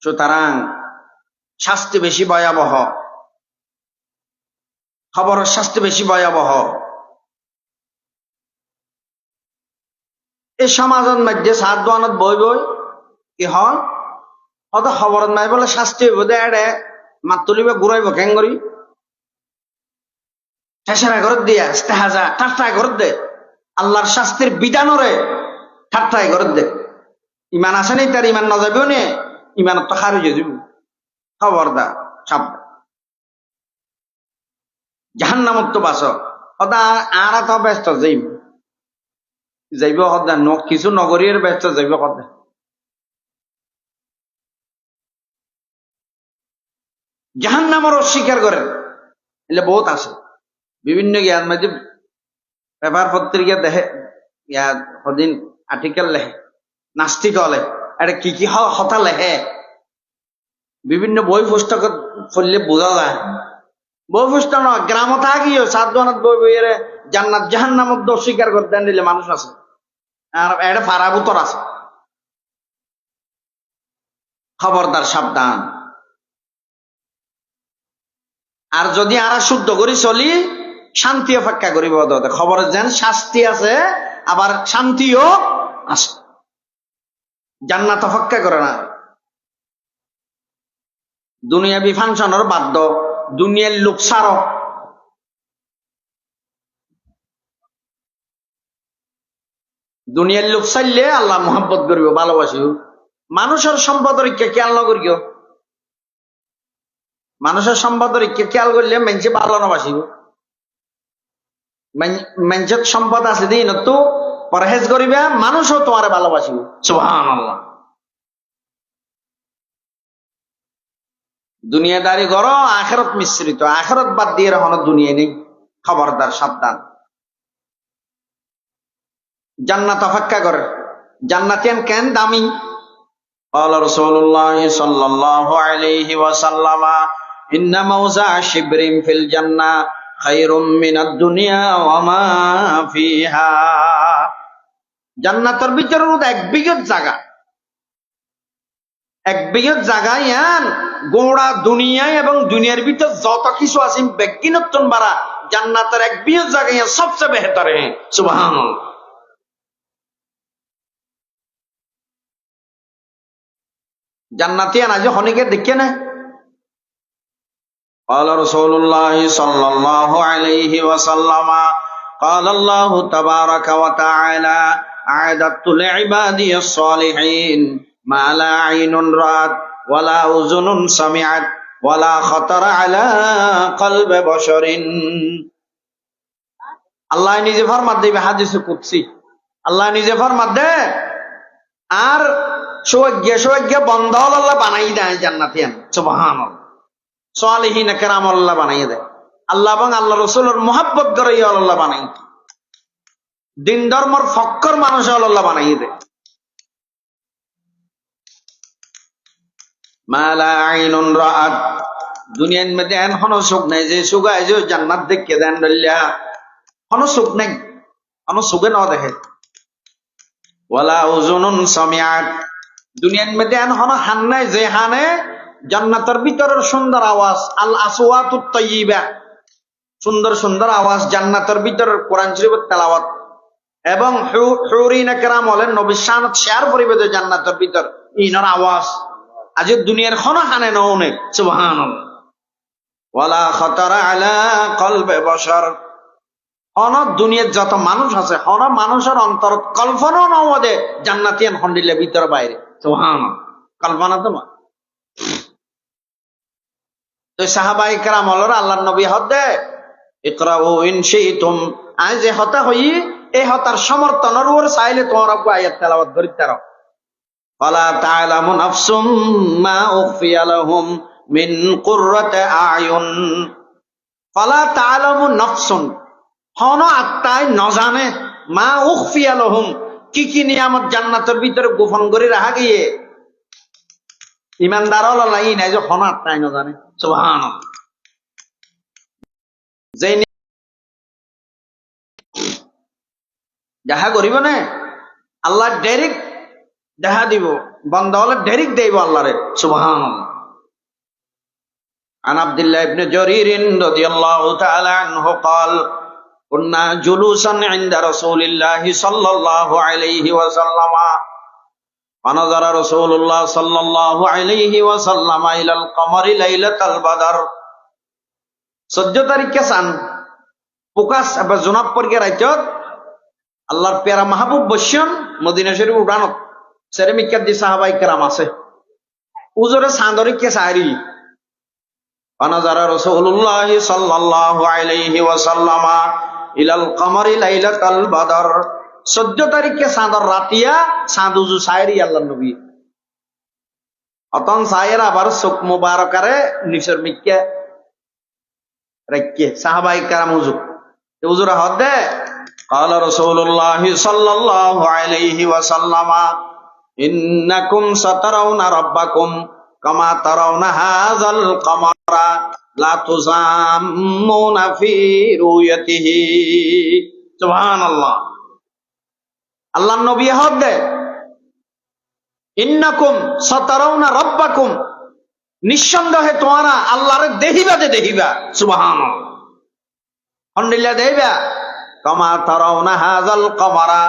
[SPEAKER 1] সুতরাং শাস্তি বেশি ভয়াবহ খবরের শাস্তি বেশি ভয়াবহ এই সমাজের মধ্যে সাত দোয়ানত বই কি হয় অত খবরের নাই বলে শাস্তি হইব দে এড়ে মাত তুলিবে ঘুরাইব কেন করি ঠেসেরা ঘরত দিয়া ইস্তেহাজা ঠাট্টায় ঘরত দে আল্লাহর শাস্তির বিধানরে ঠাট্টায় ঘরত দে ইমান আছে নি তার ইমান না যাবেও নে ইমানত তো খারিজ হয়ে যাব খবরদার সাবধান জাহান্নামত তো বাস সদা আর তো ব্যস্ত যাইব সদা কিছু নগরীর ব্যস্ত যাইব সদা জাহান্নামের অস্বীকার করেন এলে বহুত আছে বিভিন্ন জ্ঞান মাঝে পেপার পত্রিকা দেখে ইয়া সদিন আর্টিকেল লেখে নাস্তিক হলে এটা কি কি হতা লেখে বিভিন্ন বই পুস্তক পড়লে বোঝা যায় বই পুস্তক নয় গ্রাম থাকিও সাতজনত বই বইয়ের জান্নাত জাহান্নামত অস্বীকার করতে দিলে মানুষ আছে আর এটা ফারাবুতর আছে খবরদার সাবধান আর যদি আর শুদ্ধ করি চলি শান্তি অপেক্ষা করিব খবরের যেন শাস্তি আছে আবার শান্তিও আছে জান্নাত অপেক্ষা করে না দুনিয়া বিফাংশনের বাধ্য দুনিয়ার লোক সার দুনিয়ার লোক চাইলে আল্লাহ মোহাব্বত করিব, ভালোবাসিব। মানুষের সম্পদের খেয়াল না করিও, মানুষের সম্পদের খেয়াল করলে মানুষে ভালো না বাসিব। মানুষের সম্পদ আছে দিন তো পরহেজ করিবে, মানুষও তোমার ভালোবাসিব। সুবহানাল্লাহ। দুনিয়াদারি করো, আখেরত মিশ্রিত, আখেরত বাদ দিয়ে এখনো দুনিয়া নেই। খবরদার, সাবধান। জান্নাত অপেক্ষা করে। জান্নাতিয়ান কেন দামি? قال رسول الله صلى الله عليه وسلم إن موضع شبر في الجنة خير من الدنيا وما فيها। জান্নাতের ভিতরে এক বিঘত জায়গা, এক বিঘত জায়গা ইয়ান গোড়া দুনিয়ায় এবং দুনিয়ার ভিতর যত কিছু আছে ব্যক্তিনত্তন বাড়া জান্নাতের এক বিঘত জায়গা ইয়ান সবচেয়ে বেহতর। হ্যাঁ, সুবহানাল্লাহ। জান্নাতিয়ান আজ অনেকে দেখে না। قال رسول الله صلى الله عليه وسلم قال الله تبارك وتعالى أعددت لعبادي الصالحين ما لا عين رأت ولا أذن سمعت ولا خطر على قلب بشر। আল্লাহ নিজে ফরমান দেবে হাদিসে কুদসি। আল্লাহ নিজে ফরমান দে আর সৌভাগ্য বন্ধ আল্লাহ বানাই দেয় জান্নাতিয়ান। সুবহানাল্লাহ। সালিহিন কেরাম আল্লাহ বানাই দেয়। আল্লাহ এবং আল্লাহ রসুলের মোহাব্বত করে আল্লাহ বানাই, দিন ধর্মর ফক্কর মানুষ আল্লাহ বানাই দেয়। মালা আইনুন রাআত, দুনিয়ার মধ্যে এখনো সুখ নাই যে সুগায় যে জান্নাত দেখে দেন ডল্লা, কোনো সুখ নাই, কোনো সুখে ন দেখে। ওয়ালা উযুনুন সামিআত, দুনিয়ার মধ্যে এখনো হান নাই যে হানে জান্নাতের ভিতরের সুন্দর আওয়াজ, আল আসওয়াতুত তাইয়্যিবা, সুন্দর সুন্দর আওয়াজ জান্নাতের ভিতরের কোরআন শরীফের তেলাওয়াত এবং হুরিন কেরাম হলেন নবী শানত শেয়ার পরিবেদে জান্নাতের ভিতর ইনার আওয়াজ আজ দুনিয়ার কোনো হানে নওনে। সুবহানাল্লাহ। ওয়ালা খাতারা আলা কলবে বশর, হন দুনিয়ার যত মানুষ আছে হন মানুষের অন্তর কল্পনা নওদে জান্নাতিয়ান হন্ডিলে ভিতর বাইরে। সুবহানাল্লাহ। কল্পনা তো তো সাহাবায়ে কেরাম হলরা আল্লাহর নবী হদে ইকরাউ ইন শিতুম, আজ যে হতা হই এই হতার সমর্থনের উপর চাইলে তোমার আয়াত তেলাওয়াত করিতে পারো। ফালা তা'লামু নাফসুম মা উখফিয়া লাহুম মিন কুররাতি আয়ুন। ফালা তা'লামু নাফসুন, হন আত্মায় ন জানে, মা উখফিয়া লাহুম, কি কি নিয়ামত জান্নাতের ভিতরে গোপন করে রাখা গিয়ে। ইমানদার হলো লাই নাই যে হন আত্মায় ন জানে। সুবহানাল্লাহ। যে যাহা করিব না আল্লাহ ডাইরেক্ট দেখা দিব, বন্ধ হলে ডাইরেক্ট দেব আল্লাহরে। সুবহানাল্লাহ। عن عبد الله بن جرير رضي الله تعالى عنه قال كنا جلوسا عند رسول الله صلى الله عليه وسلم فنظر رسول الله صلى الله عليه وسلم إلى القمر ليلة البدر। 14 তারিখে চান প্রকাশ এবার জোনাব পরকে রাইতত আল্লাহর প্যারা মাহবুব বসছেন মদিনা শরীফ উড়ানত সেরেমিকার দি সাহাবায়ে কেরাম আছে উজরে চাঁদরিকে সাহারি। ফানাজারা রাসূলুল্লাহ সাল্লাল্লাহু আলাইহি ওয়াসাল্লাম ইলাল কমরি লাইলাতাল বদর। 14 তারিখে চাঁদর রাতিয়া চাঁদ উজু সাহারি আল্লাহর নবী। অতন সাহের আবার চোখ মুবারকারে নিচের মিক্কে রাখকে সাহাবায়ে কেরাম উজুরা হদে। قال رسول الله صلى الله عليه وسلم إنكم سترون ربكم كما ترون هذا القمر لا تضامون في رؤيته। سبحان الله। আল্লাহ নবী হদে ইন্নাকুম সাতারাউনা রাব্বাকুম, নিঃসন্দেহে তোমরা আল্লাহরে দেখিবা। সুবহানাল্লাহ। হন্ডিল্লা দেখিবা কমা তারাউনা হাযাল কমারা,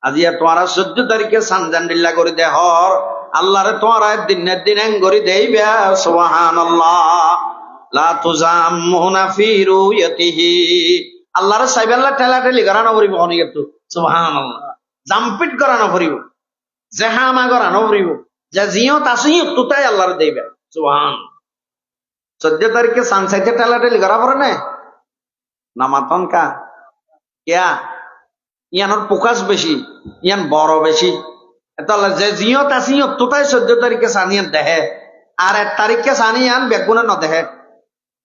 [SPEAKER 1] আজিয়া তোমরা 14 তারিখে সানজান্ডিল্লা করে দেহর আল্লাহরে তোমরা দিন করে দেইবা। সুবহানাল্লাহ। লা তুজাম্মুনা ফি রুয়াতিহি, আল্লাহরে সাইবাল্লাহ ঠেলাঠেলি করা না করিব অনেক তো। সুবহানাল্লাহ। জাম্পিট করানো ফুরিব যে হামা করানো ফুরিব যে জিয়ত আছে তুতাই আল্লাহর দেবে সুবহান 14 তারিখে সানসাইতে টেলাটেলি করা পড়ে না নামাতন কা কেয়া ইয়ানোর প্রকাশ বেশি ইয়ান বড় বেশি তাহলে যে জিয়ত আছে তুতাই 14 তারিখে সানিয়ান দেহে আর 1 তারিখে সানিয়ান বেগুনে ন দেহে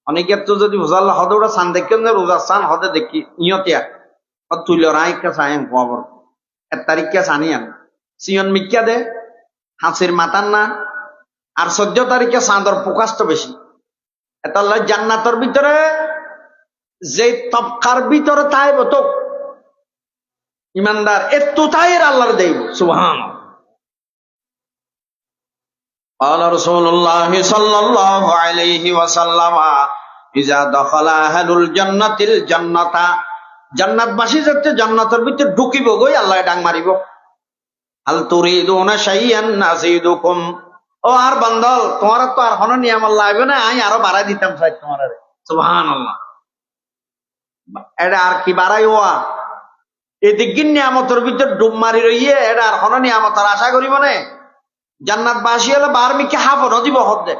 [SPEAKER 1] অনেকে তো যদি বুঝাল্লা হদে ওটা সান দেখেন রোজা সান হদে দেখি ইয়তিয়া তুইল রাইকা সায়ন খবর 1 তারিখে সানিয়ান সিয়ন মিক্কা দে হাসির মাতান না আর 14 তারিখে চাঁদর প্রকাশটা বেশি এটা জান্নাতের ভিতরে যে তবকার ভিতরে তাই তো ইমানদার একটু তাই আল্লাহর দেব সুবহান قال رسول الله صلى الله عليه وسلم إذا دخل أهل الجنة الجنة জান্নাতবাসী যাতে জান্নাতের ভিতরে ঢুকিব গই আল্লাহ ডাং মারিব আল তুরিদুনা শাইয়ান নাজিদুকুম ও আর বান্দল তোমার তো আর হন নিয়ম আল্লাহ আইবে না আমি আরো বাড়াই দিতাম সাইদ তোমার সুবহানাল্লাহ এটা আর কি বাড়াই হওয়া এদিকে নিয়ামতের ভিতরে ডুব মারি রইয়ে এটা আর হন নিয়ামতের আশা করিব না জান্নাতবাসী হলে বারমিকে হাফ নদী বহর দে